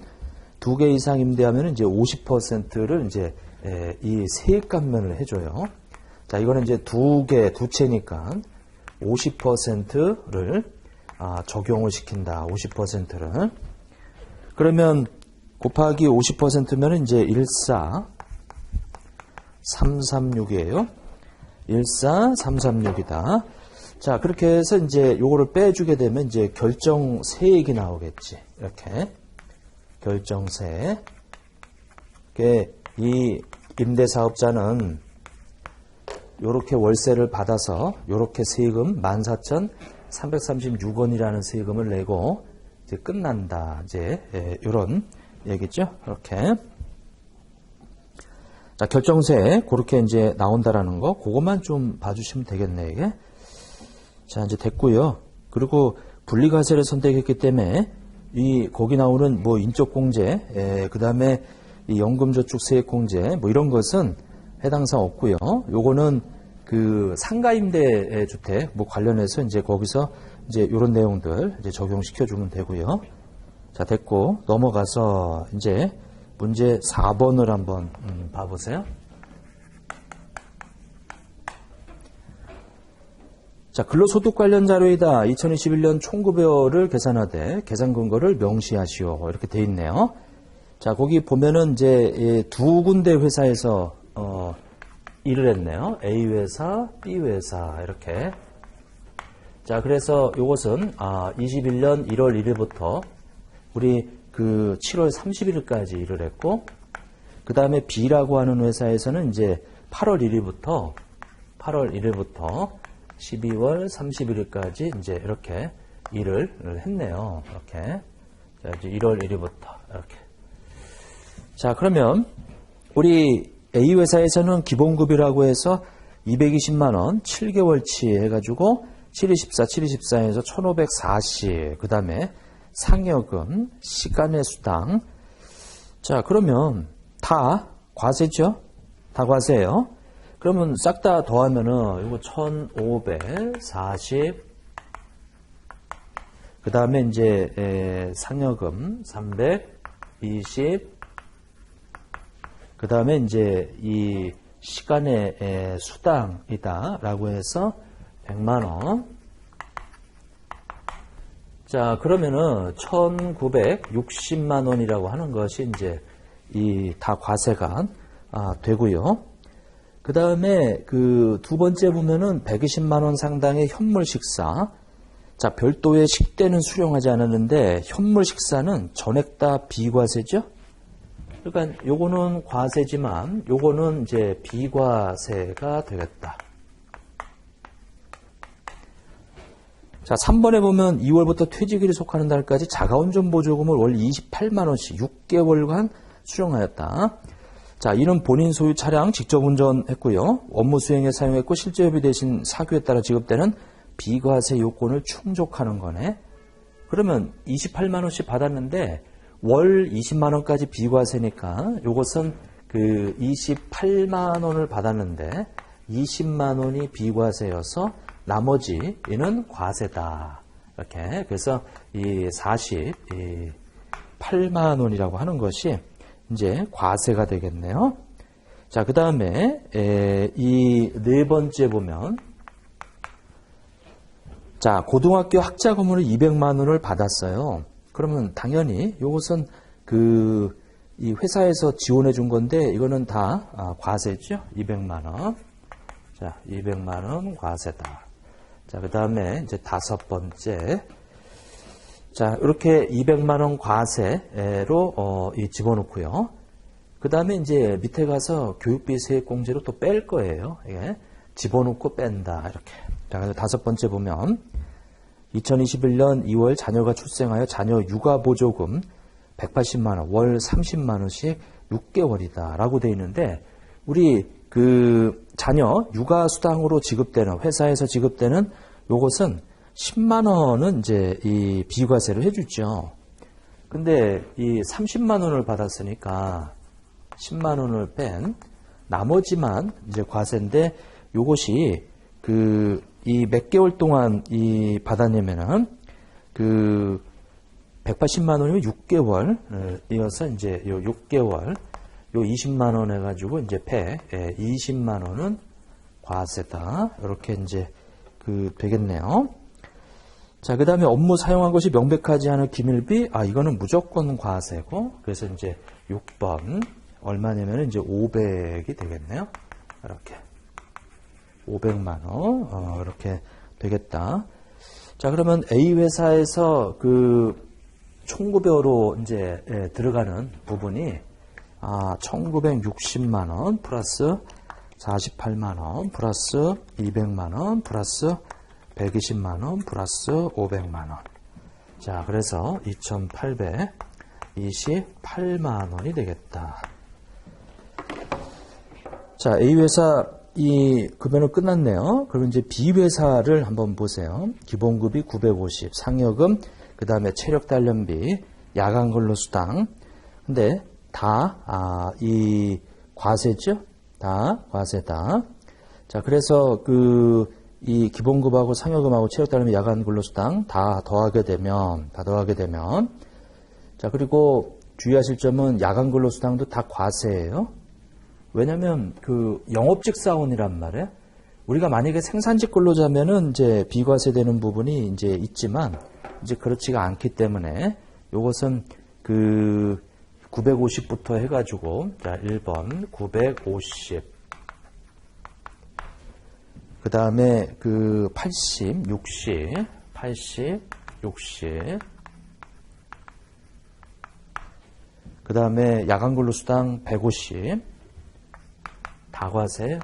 두 개 이상 임대하면은 이제 50%를 이제 이 세액 감면을 해줘요. 자, 이거는 이제 두 채니까 50%를 적용을 시킨다. 50%를. 그러면 곱하기 50%면 이제 14336이에요. 14336이다. 자, 그렇게 해서 이제 요거를 빼주게 되면 이제 결정세액이 나오겠지. 이렇게. 결정세. 이 임대사업자는 요렇게 월세를 받아서 요렇게 세금 14,336원이라는 세금을 내고 이제 끝난다. 이제 요런 얘기죠. 이렇게. 자, 결정세 그렇게 이제 나온다라는 거 그것만 좀 봐주시면 되겠네 이게. 자, 이제 됐고요. 그리고 분리과세를 선택했기 때문에 거기 나오는 뭐 인적공제, 그 다음에 이 연금저축세액공제 뭐 이런 것은 해당 사항 없고요. 요거는 그 상가임대주택 뭐 관련해서 이제 거기서 이제 요런 내용들 이제 적용시켜 주면 되고요. 자, 됐고 넘어가서 이제 문제 4번을 한번 봐보세요. 자, 근로소득 관련 자료이다. 2021년 총급여를 계산하되 계산 근거를 명시하시오. 이렇게 돼 있네요. 자, 거기 보면은 이제 두 군데 회사에서 일을 했네요. A 회사, B 회사 이렇게. 자, 그래서 요것은 21년 1월 1일부터 우리 그 7월 31일까지 일을 했고, 그 다음에 B라고 하는 회사에서는 이제 8월 1일부터 12월 31일까지 이제 이렇게 일을 했네요. 이렇게. 자, 이제 1월 1일부터 이렇게. 자, 그러면 우리 A 회사에서는 기본급이라고 해서 220만원 7개월치 해가지고 724, 724에서 1540, 그 다음에 상여금, 시간의 수당. 자, 그러면 다 과세죠? 다 과세예요. 그러면 싹 다 더하면은 이거 1540, 그 다음에 이제 상여금 320, 그 다음에 이제 이 시간의 수당이다라고 해서 100만원. 자, 그러면은 1960만원이라고 하는 것이 이제 이 다 과세가 되고요. 그 다음에 그 두 번째 보면은 120만원 상당의 현물 식사. 자, 별도의 식대는 수령하지 않았는데 현물 식사는 전액 다 비과세죠? 그러니까 요거는 과세지만 요거는 이제 비과세가 되겠다. 자, 3번에 보면 2월부터 퇴직일이 속하는 달까지 자가운전 보조금을 월 28만원씩 6개월간 수령하였다. 자, 이는 본인 소유 차량 직접 운전했고요. 업무 수행에 사용했고 실제 협의 대신 사규에 따라 지급되는 비과세 요건을 충족하는 거네. 그러면 28만원씩 받았는데 월 20만원까지 비과세니까 요것은 그 28만원을 받았는데 20만원이 비과세여서 나머지는 과세다. 이렇게. 그래서 이 48만원이라고 하는 것이 이제 과세가 되겠네요. 자, 그 다음에 이 네 번째 보면, 자, 고등학교 학자금으로 200만원을 받았어요. 그러면 당연히 이것은 이 회사에서 지원해 준 건데 이거는 다 과세죠. 200만원. 자, 200만원 과세다. 자, 그 다음에 이제 다섯 번째. 자, 이렇게 200만원 과세로 집어넣고요. 그 다음에 이제 밑에 가서 교육비 세액공제로 또 뺄 거예요. 예. 집어넣고 뺀다. 이렇게. 자, 그래서 다섯 번째 보면 2021년 2월 자녀가 출생하여 자녀 육아보조금 180만원, 월 30만원씩 6개월이다. 라고 되어 있는데, 우리 그 자녀 육아수당으로 지급되는, 회사에서 지급되는 요것은 10만원은 이제 이 비과세를 해주죠. 근데 이 30만원을 받았으니까 10만원을 뺀 나머지만 이제 과세인데 요것이 이 몇 개월 동안 이 받았냐면은 180만원이면 6개월 이어서 이제 요 6개월 요 20만원 해가지고 이제 20만원은 과세다. 이렇게 이제 되겠네요. 자, 그 다음에 업무 사용한 것이 명백하지 않은 기밀비, 이거는 무조건 과세고, 그래서 이제 6번, 얼마냐면 이제 500이 되겠네요. 이렇게. 500만 원. 이렇게 되겠다. 자, 그러면 A 회사에서 그 총급여로 이제 들어가는 부분이 1960만 원 플러스 48만 원 플러스 200만 원 플러스 120만 원 플러스 500만 원. 자, 그래서 2,828만 원이 되겠다. 자, A 회사 이 급여는 끝났네요. 그럼 이제 B 회사를 한번 보세요. 기본급이 950, 상여금, 그 다음에 체력 단련비, 야간 근로수당. 근데 다 이 과세죠? 다 과세다. 자, 그래서 이 기본급하고 상여금하고 체력 단련비, 야간 근로수당 다 더하게 되면 자, 그리고 주의하실 점은 야간 근로수당도 다 과세예요. 왜냐면 영업직 사원이란 말이에요. 우리가 만약에 생산직 근로자면은 이제 비과세되는 부분이 이제 있지만 이제 그렇지가 않기 때문에 요것은 950부터 해가지고 자, 1번 950 그 다음에 80, 60 그 다음에 야간 근로수당 150 다과세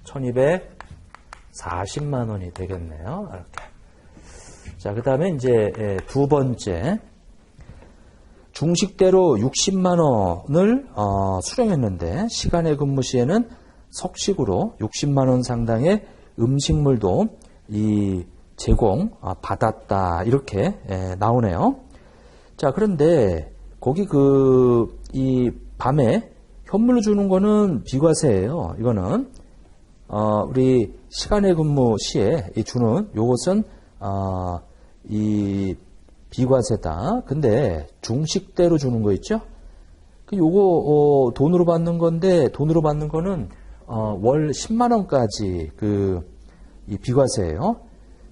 1240만 원이 되겠네요. 이렇게. 자, 그 다음에 이제 두 번째. 중식대로 60만 원을 수령했는데 시간의 근무 시에는 석식으로 60만 원 상당의 음식물도 제공 받았다. 이렇게 나오네요. 자, 그런데 거기 이 밤에 현물로 주는 거는 비과세예요. 이거는 우리 시간의 근무 시에 주는 요것은 이 비과세다. 근데 중식대로 주는 거 있죠? 요거 돈으로 받는 건데 돈으로 받는 거는 월 10만 원까지 이 비과세예요.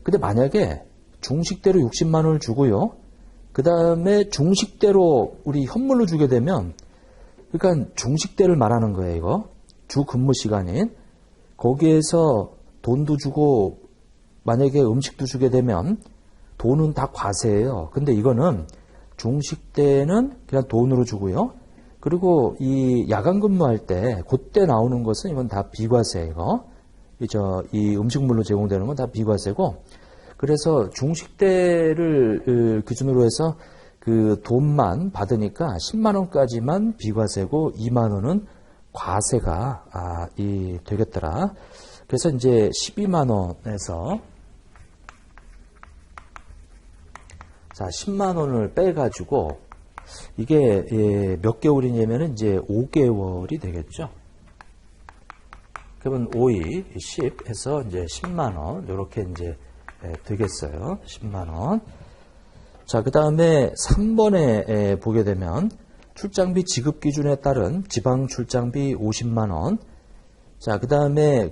근데 만약에 중식대로 60만 원을 주고요. 그 다음에 중식대로 우리 현물로 주게 되면, 그러니까 중식대를 말하는 거예요, 이거. 주 근무 시간인. 거기에서 돈도 주고, 만약에 음식도 주게 되면, 돈은 다 과세예요. 근데 이거는 중식대는 그냥 돈으로 주고요. 그리고 이 야간 근무할 때, 그때 나오는 것은 이건 다 비과세, 이거. 이 음식물로 제공되는 건 다 비과세고, 그래서 중식대를 기준으로 해서 돈만 받으니까 10만 원까지만 비과세고 2만 원은 과세가 되겠더라. 그래서 이제 12만 원에서 자 10만 원을 빼가지고 이게 몇 개월이냐면은 이제 5개월이 되겠죠. 그러면 5이 10 해서 이제 10만 원 이렇게 이제 되겠어요. 10만 원. 자, 그 다음에 3번에 보게 되면 출장비 지급 기준에 따른 지방 출장비 50만 원. 자, 그 다음에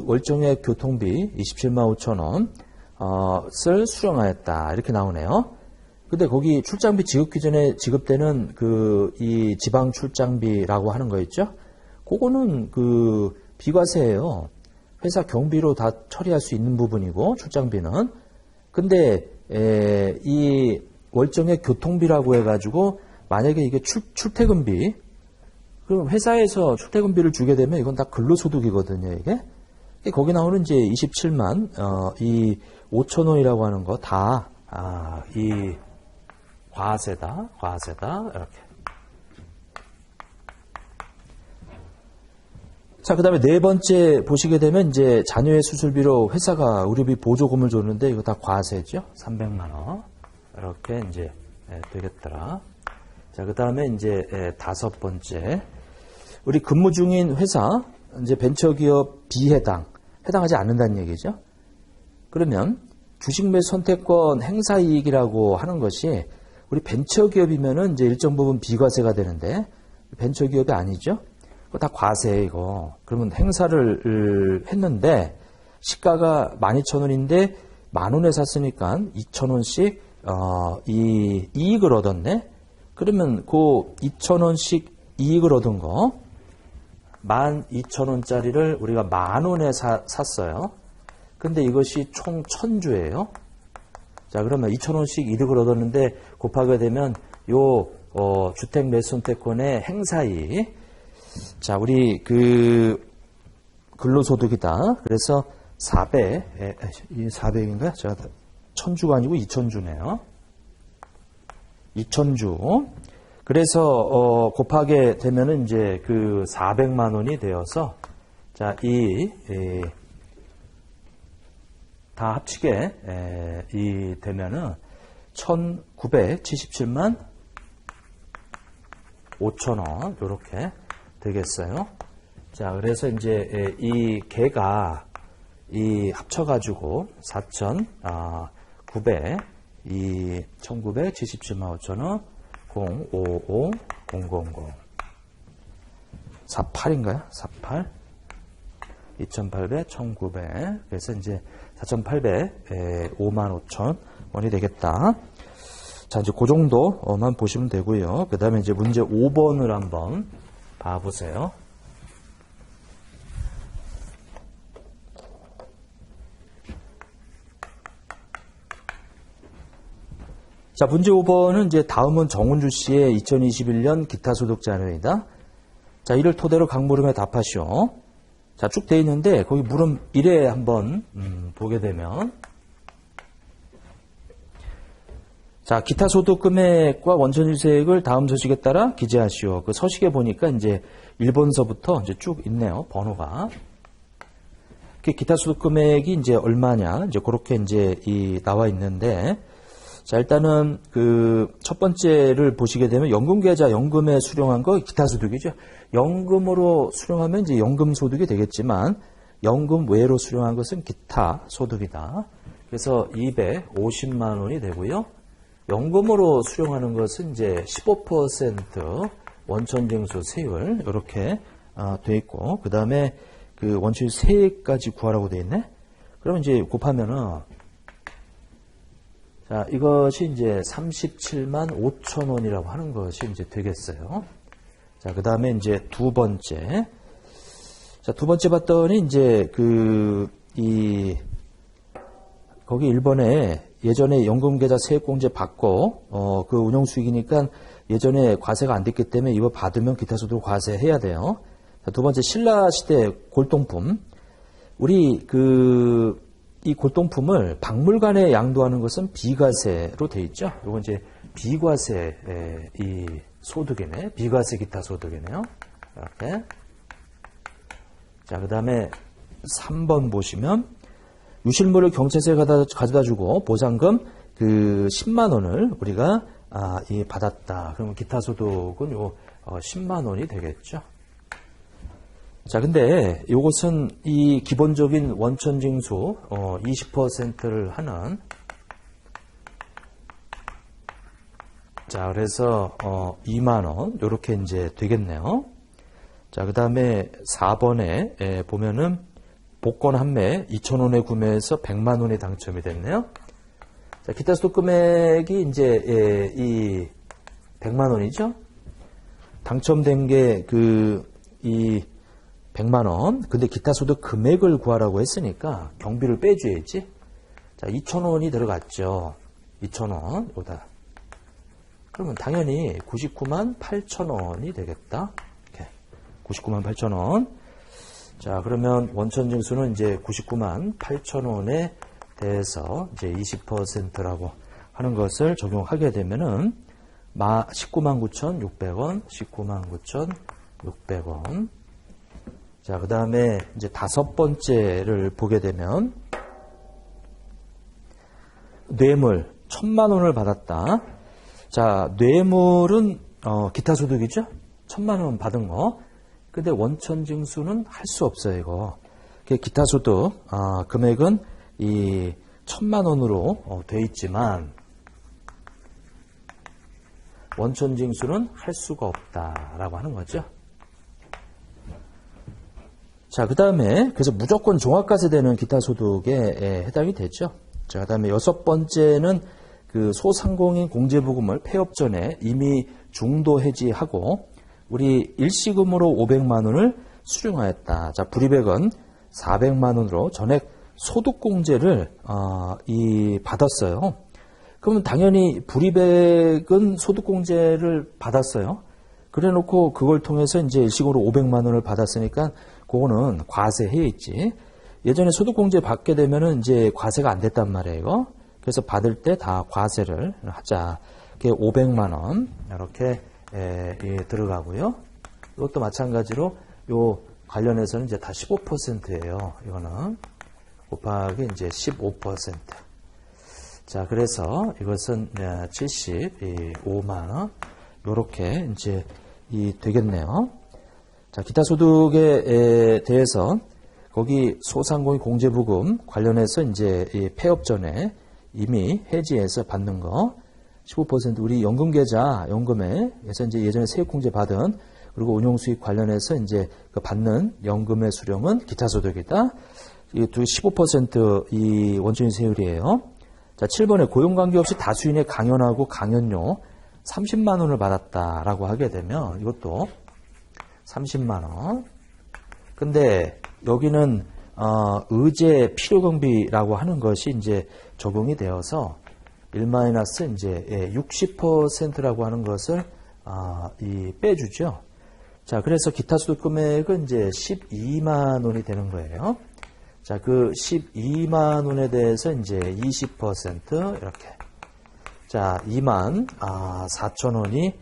월정액 교통비 27만 5천 원을 수령하였다. 이렇게 나오네요. 근데 거기 출장비 지급 기준에 지급되는 이 지방 출장비라고 하는 거 있죠? 그거는 비과세예요. 회사 경비로 다 처리할 수 있는 부분이고 출장비는. 근데 이 월정액 교통비라고 해가지고 만약에 이게 출퇴근비, 그럼 회사에서 출퇴근비를 주게 되면 이건 다 근로소득이거든요. 이게 거기 나오는 이제 27만 이 5천 원이라고 하는 거 다 이 과세다 이렇게. 자, 그 다음에 네 번째 보시게 되면 이제 자녀의 수술비로 회사가 의료비 보조금을 줬는데 이거 다 과세죠. 300만 원. 이렇게 이제 되겠더라. 자, 그 다음에 이제 다섯 번째. 우리 근무 중인 회사, 이제 벤처기업 해당하지 않는다는 얘기죠. 그러면 주식 매수 선택권 행사 이익이라고 하는 것이 우리 벤처기업이면은 이제 일정 부분 비과세가 되는데 벤처기업이 아니죠. 다 과세예요, 이거. 그러면 행사를 했는데 시가가 12,000원인데 10,000원에 샀으니까 2,000원씩 이 이익을 얻었네. 그러면 2,000원씩 이익을 얻은 거 12,000원짜리를 우리가 10,000원에 샀어요. 근데 이것이 총 1,000주예요. 자, 그러면 2,000원씩 이득을 얻었는데 곱하게 되면 요 주택 매수선택권의 행사이익. 자, 우리 근로소득이다. 그래서 400인가요? 제가 1,000주가 아니고 2,000주네요. 2,000주. 그래서 곱하게 되면은 이제 400만 원이 되어서 자, 다 합치게 이 되면은 1,977만 5천원 이렇게 되겠어요. 자, 그래서 이제 이 개가 이 합쳐가지고 1,977만 5천원 055 000 48인가요? 48 2,800 1,900 그래서 이제 4,800 55,000원이 되겠다. 자, 이제 그 정도만 보시면 되고요. 그 다음에 이제 문제 5번을 한번 봐보세요. 자, 문제 5번은 이제 다음은 정은주 씨의 2021년 기타 소득 자료이다. 자, 이를 토대로 각 물음에 답하시오. 자, 쭉 돼 있는데 거기 물음 1에 한번 보게 되면 자, 기타 소득 금액과 원천일세액을 다음 서식에 따라 기재하시오. 그 서식에 보니까 이제 1번서부터 이제 쭉 있네요. 번호가. 기타 소득 금액이 이제 얼마냐. 이제 그렇게 이제 나와 있는데 자, 일단은 첫 번째를 보시게 되면 연금계좌 연금에 수령한 거 기타 소득이죠. 연금으로 수령하면 이제 연금 소득이 되겠지만 연금 외로 수령한 것은 기타 소득이다. 그래서 250만 원이 되고요. 연금으로 수령하는 것은 이제 15% 원천징수 세율 이렇게 돼 있고 그 다음에 원천 세액까지 구하라고 돼 있네. 그러면 이제 곱하면은 자, 이것이 이제 37만 5천 원이라고 하는 것이 이제 되겠어요. 자, 그 다음에 이제 두 번째. 자, 두 번째 봤더니 이제 거기 1번에 예전에 연금계좌 세액공제 받고, 운용 수익이니까 예전에 과세가 안 됐기 때문에 이거 받으면 기타 소득 과세해야 돼요. 자, 두 번째 신라시대 골동품. 우리 이 골동품을 박물관에 양도하는 것은 비과세로 돼 있죠. 이건 이제 비과세 이 소득이네. 비과세 기타 소득이네요. 이렇게. 자, 그 다음에 3번 보시면 유실물을 경찰서에 가져다 주고 보상금 10만 원을 우리가 받았다. 그러면 기타 소득은 요 10만 원이 되겠죠. 자, 근데 이것은 이 기본적인 원천징수 20%를 하는 자, 그래서 2만 원 이렇게 이제 되겠네요. 자, 그다음에 4번에 보면은 복권 한 매 2,000원에 구매해서 100만 원이 당첨이 됐네요. 자, 기타 소득 금액이 이제 이 100만 원이죠. 당첨된 게 이 100만 원. 근데 기타 소득 금액을 구하라고 했으니까 경비를 빼줘야지. 자, 2,000원이 들어갔죠. 2,000원. 요다. 그러면 당연히 99만 8천원이 되겠다. 이렇게. 99만 8천원. 자, 그러면 원천징수는 이제 99만 8천원에 대해서 이제 20%라고 하는 것을 적용하게 되면은 19만 9,600원, 19만 9,600원. 자, 그 다음에 이제 다섯 번째를 보게 되면 뇌물 1,000만 원을 받았다. 자, 뇌물은 기타 소득이죠. 1,000만 원 받은 거. 근데 원천징수는 할 수 없어요, 이거. 기타 소득 금액은 이 1,000만 원으로 돼 있지만 원천징수는 할 수가 없다라고 하는 거죠. 자, 그 다음에 그래서 무조건 종합과세되는 기타 소득에 해당이 되죠. 자, 그 다음에 여섯 번째는 소상공인 공제보금을 폐업 전에 이미 중도 해지하고 우리 일시금으로 500만 원을 수령하였다. 자, 불이백은 400만 원으로 전액 소득공제를 받았어요. 그러면 당연히 불이백은 소득공제를 받았어요. 그래놓고 그걸 통해서 이제 일시적으로 500만 원을 받았으니까 그거는 과세해 있지. 예전에 소득공제 받게 되면은 이제 과세가 안 됐단 말이에요. 그래서 받을 때 다 과세를 하자. 그게 500만 원 이렇게 들어가고요. 이것도 마찬가지로 요 관련해서는 이제 다 15%예요. 이거는 곱하기 이제 15%. 자, 그래서 이것은 75만 원 요렇게 이제 되겠네요. 자, 기타 소득에 대해서 거기 소상공인 공제부금 관련해서 이제 폐업 전에 이미 해지해서 받는 거 15% 우리 연금계좌 연금에서 이제 예전에 세액공제 받은 그리고 운용수익 관련해서 이제 그 받는 연금의 수령은 기타 소득이다. 이 15% 이 원천인 세율이에요. 자, 7번에 고용관계없이 다수인의 강연하고 강연료 30만 원을 받았다라고 하게 되면 이것도 30만 원. 근데 여기는 의제 필요경비라고 하는 것이 이제 적용이 되어서 1 이제 60%라고 하는 것을 빼주죠. 자, 그래서 기타 소득 금액은 이제 12만 원이 되는 거예요. 자, 그 12만 원에 대해서 이제 20% 이렇게. 자, 2만 4천 원이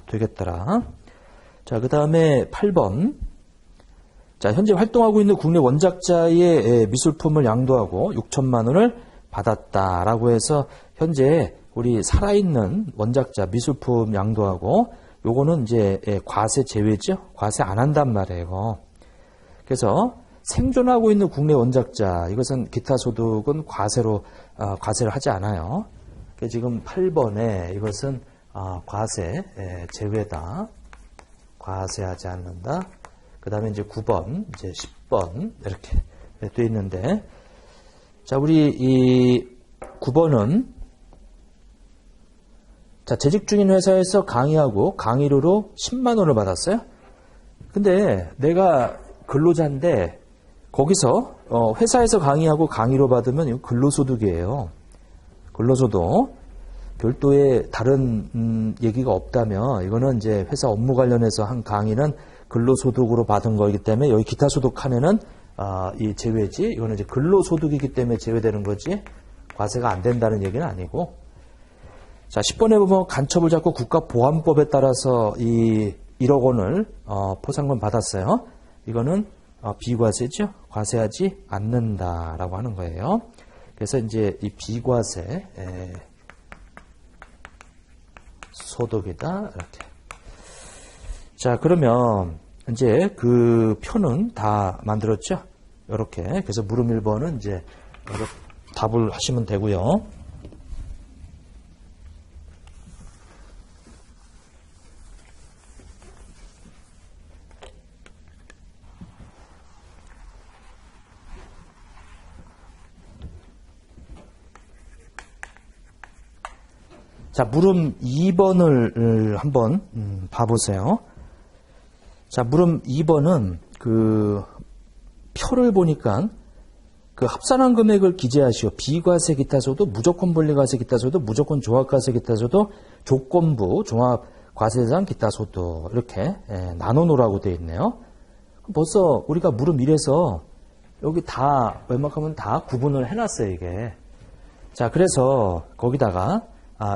되겠더라. 자, 그 다음에 8번. 자, 현재 활동하고 있는 국내 원작자의 미술품을 양도하고 6천만 원을 받았다라고 해서 현재 우리 살아있는 원작자 미술품 양도하고 요거는 이제 과세 제외죠. 과세 안 한단 말이에요. 그래서 생존하고 있는 국내 원작자 이것은 기타 소득은 과세를 하지 않아요. 지금 8번에 이것은 과세 제외다. 과세하지 않는다. 그 다음에 이제 9번, 이제 10번 이렇게 되어 있는데, 자, 우리 이 9번은 자, 재직 중인 회사에서 강의하고 강의료로 10만 원을 받았어요. 근데 내가 근로자인데 거기서 회사에서 강의하고 강의료 받으면 이거 근로소득이에요. 근로소득. 별도의 다른 얘기가 없다면 이거는 이제 회사 업무 관련해서 한 강의는 근로소득으로 받은 거이기 때문에 여기 기타 소득 칸에는 이 제외지. 이거는 이제 근로소득이기 때문에 제외되는 거지 과세가 안 된다는 얘기는 아니고. 자, 10번에 보면 간첩을 잡고 국가보안법에 따라서 이 1억 원을 포상금 받았어요. 이거는 비과세죠. 과세하지 않는다라고 하는 거예요. 그래서 이제 이 비과세 소득이다 이렇게. 자, 그러면 이제 그 표는 다 만들었죠. 이렇게. 그래서 물음 1번은 이제 답을 하시면 되고요. 자, 물음 2번을 한번 봐보세요. 자, 물음 2번은 그 표를 보니까 그 합산한 금액을 기재하시오. 비과세 기타소득, 무조건 분리과세 기타소득, 무조건 종합과세 기타소득, 조건부 종합과세상 기타소득 이렇게 나눠놓으라고 되어 있네요. 벌써 우리가 물음 1에서 여기 다 웬만하면 다 구분을 해놨어요, 이게. 자, 그래서 거기다가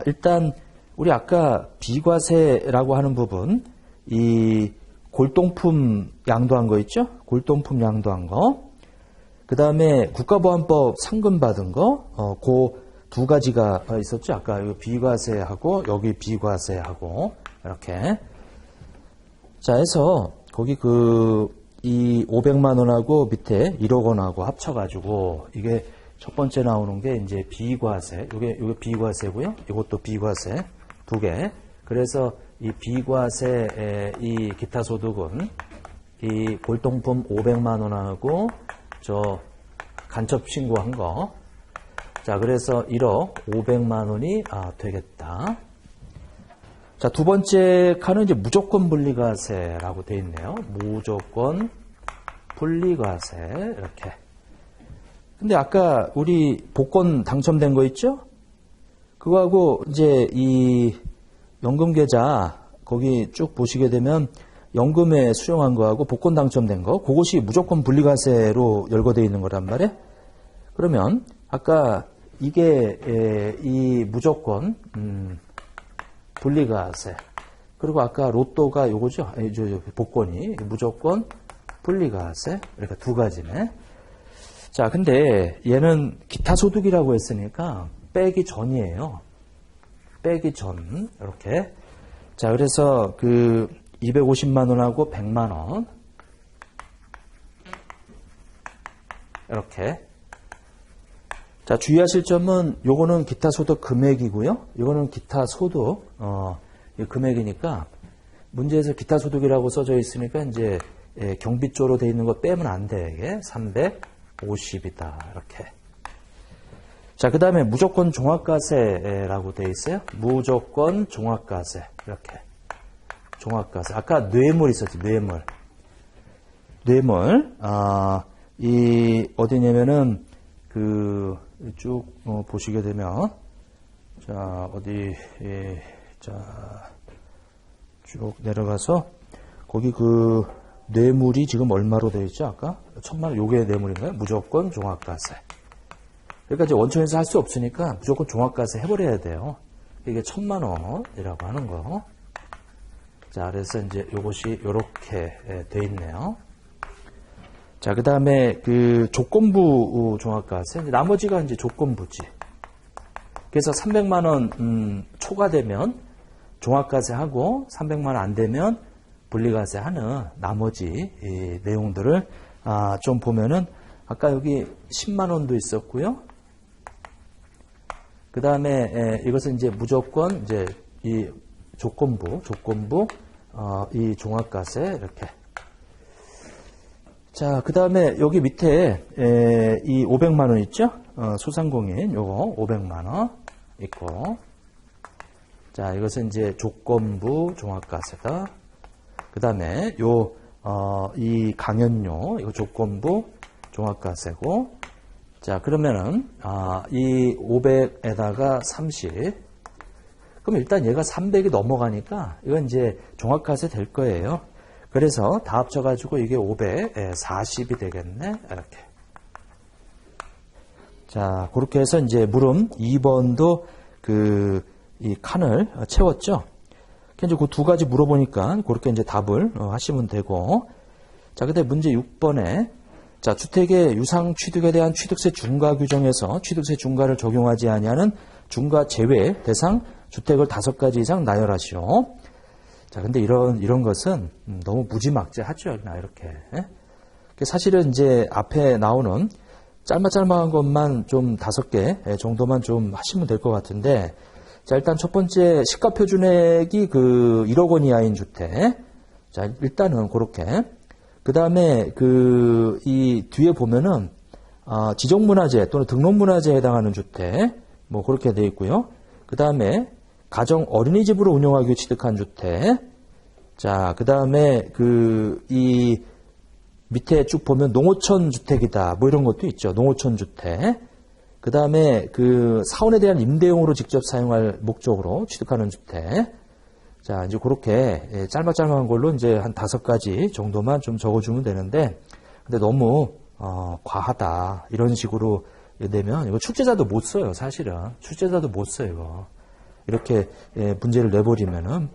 일단 우리 아까 비과세라고 하는 부분, 이 골동품 양도한 거 있죠? 골동품 양도한 거. 그 다음에 국가보안법 상금 받은 거, 그 두 가지가 있었죠? 아까 이 비과세하고 여기 비과세하고 이렇게. 자, 해서 거기 이 500만 원하고 밑에 1억 원하고 합쳐가지고 이게 첫 번째 나오는 게 이제 비과세. 요게 비과세고요. 이것도 비과세 두 개. 그래서 이 비과세 이 기타 소득은 이 골동품 500만 원하고 저 간첩 신고한 거. 자, 그래서 1억 500만 원이 되겠다. 자, 두 번째 칸은 이제 무조건 분리과세라고 되어 있네요. 무조건 분리과세 이렇게. 근데 아까 우리 복권 당첨된 거 있죠? 그거하고 이제 이 연금계좌 거기 쭉 보시게 되면 연금에 수령한 거하고 복권 당첨된 거 그것이 무조건 분리과세로 열거되어 있는 거란 말이에요. 그러면 아까 이게 이 무조건 분리과세 그리고 아까 로또가 요거죠. 복권이 무조건 분리과세 그러니까 두 가지네. 자, 근데 얘는 기타 소득이라고 했으니까 빼기 전이에요. 빼기 전 이렇게. 자, 그래서 그 250만 원하고 100만 원 이렇게. 자, 주의하실 점은 요거는 기타 소득 금액이고요. 요거는 기타 소득 금액이니까 문제에서 기타 소득이라고 써져 있으니까 이제 경비조로 돼 있는 거 빼면 안 돼. 이게 350이다. 이렇게. 자, 그 다음에 무조건 종합과세라고 돼 있어요. 무조건 종합과세. 이렇게. 종합과세. 아까 뇌물 있었지, 뇌물. 뇌물. 이, 어디냐면은, 쭉, 보시게 되면, 자, 쭉 내려가서, 거기 뇌물이 지금 얼마로 되어 있죠, 아까? 1000만 원, 요게 뇌물인가요? 무조건 종합과세. 그러니까 이제 원천에서 할 수 없으니까 무조건 종합과세 해버려야 돼요. 이게 1000만 원이라고 하는 거. 자, 그래서 이제 요것이 요렇게 돼 있네요. 자, 그 다음에 조건부 종합과세. 나머지가 이제 조건부지. 그래서 300만 원 초과되면 종합과세 하고 300만 원 안 되면 분리과세 하는 나머지 내용들을 좀 보면은 아까 여기 10만 원도 있었고요. 그 다음에 이것은 이제 무조건 이제 이 조건부 이 종합과세 이렇게. 자, 그 다음에 여기 밑에 이 500만 원 있죠? 소상공인 요거 500만 원 있고. 자, 이것은 이제 조건부 종합과세다. 그 다음에 이 강연료 이거 조건부 종합과세고. 자, 그러면은 이 500에다가 30. 그럼 일단 얘가 300이 넘어가니까 이건 이제 종합과세 될 거예요. 그래서 다 합쳐가지고 이게 540이 되겠네. 이렇게. 자, 그렇게 해서 이제 물음 2번도 이 칸을 채웠죠. 이제 그 두 가지 물어보니까 그렇게 이제 답을 하시면 되고. 자, 근데 문제 6번에 자, 주택의 유상 취득에 대한 취득세 중과 규정에서 취득세 중과를 적용하지 아니하는 중과 제외 대상 주택을 5가지 이상 나열하시오. 자, 근데 이런 것은 너무 무지막지하죠. 이렇게. 사실은 이제 앞에 나오는 짤막짤막한 것만 좀 5개 정도만 좀 하시면 될 것 같은데, 자, 일단 첫 번째 시가표준액이 1억 원 이하인 주택. 자, 일단은 그렇게. 그 다음에 이 뒤에 보면은 지정문화재 또는 등록문화재에 해당하는 주택 뭐 그렇게 되어 있고요. 그 다음에 가정 어린이집으로 운영하기 위해 취득한 주택. 자, 그 다음에 이 밑에 쭉 보면 농어촌 주택이다 뭐 이런 것도 있죠. 농어촌 주택. 그 다음에 사원에 대한 임대용으로 직접 사용할 목적으로 취득하는 주택. 자, 이제 그렇게 짤막짤막한 걸로 이제 한 5가지 정도만 좀 적어주면 되는데, 근데 너무 과하다 이런 식으로 내면 이거 출제자도 못 써요. 사실은 출제자도 못 써요. 이거. 이렇게 문제를 내버리면은.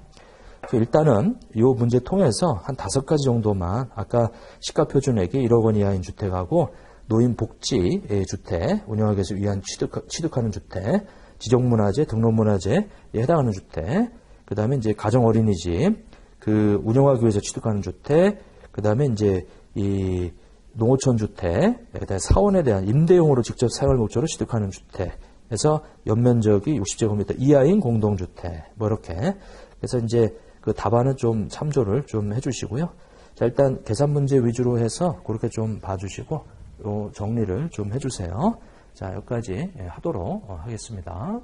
일단은 이 문제 통해서 한 5가지 정도만 아까 시가표준액이 1억 원 이하인 주택하고 노인복지 주택 운영하기 위한 취득하는 주택, 지정문화재, 등록문화재에 해당하는 주택. 그 다음에 이제 가정 어린이집, 운영하기 위해서 취득하는 주택, 그 다음에 이제 이 농어촌 주택, 그다음에 사원에 대한 임대용으로 직접 사용할 목적으로 취득하는 주택에서 연면적이 60제곱미터 이하인 공동주택, 뭐 이렇게. 그래서 이제 답안은 좀 참조를 좀 해주시고요. 자, 일단 계산 문제 위주로 해서 그렇게 좀 봐주시고, 요 정리를 좀 해주세요. 자, 여기까지 하도록 하겠습니다.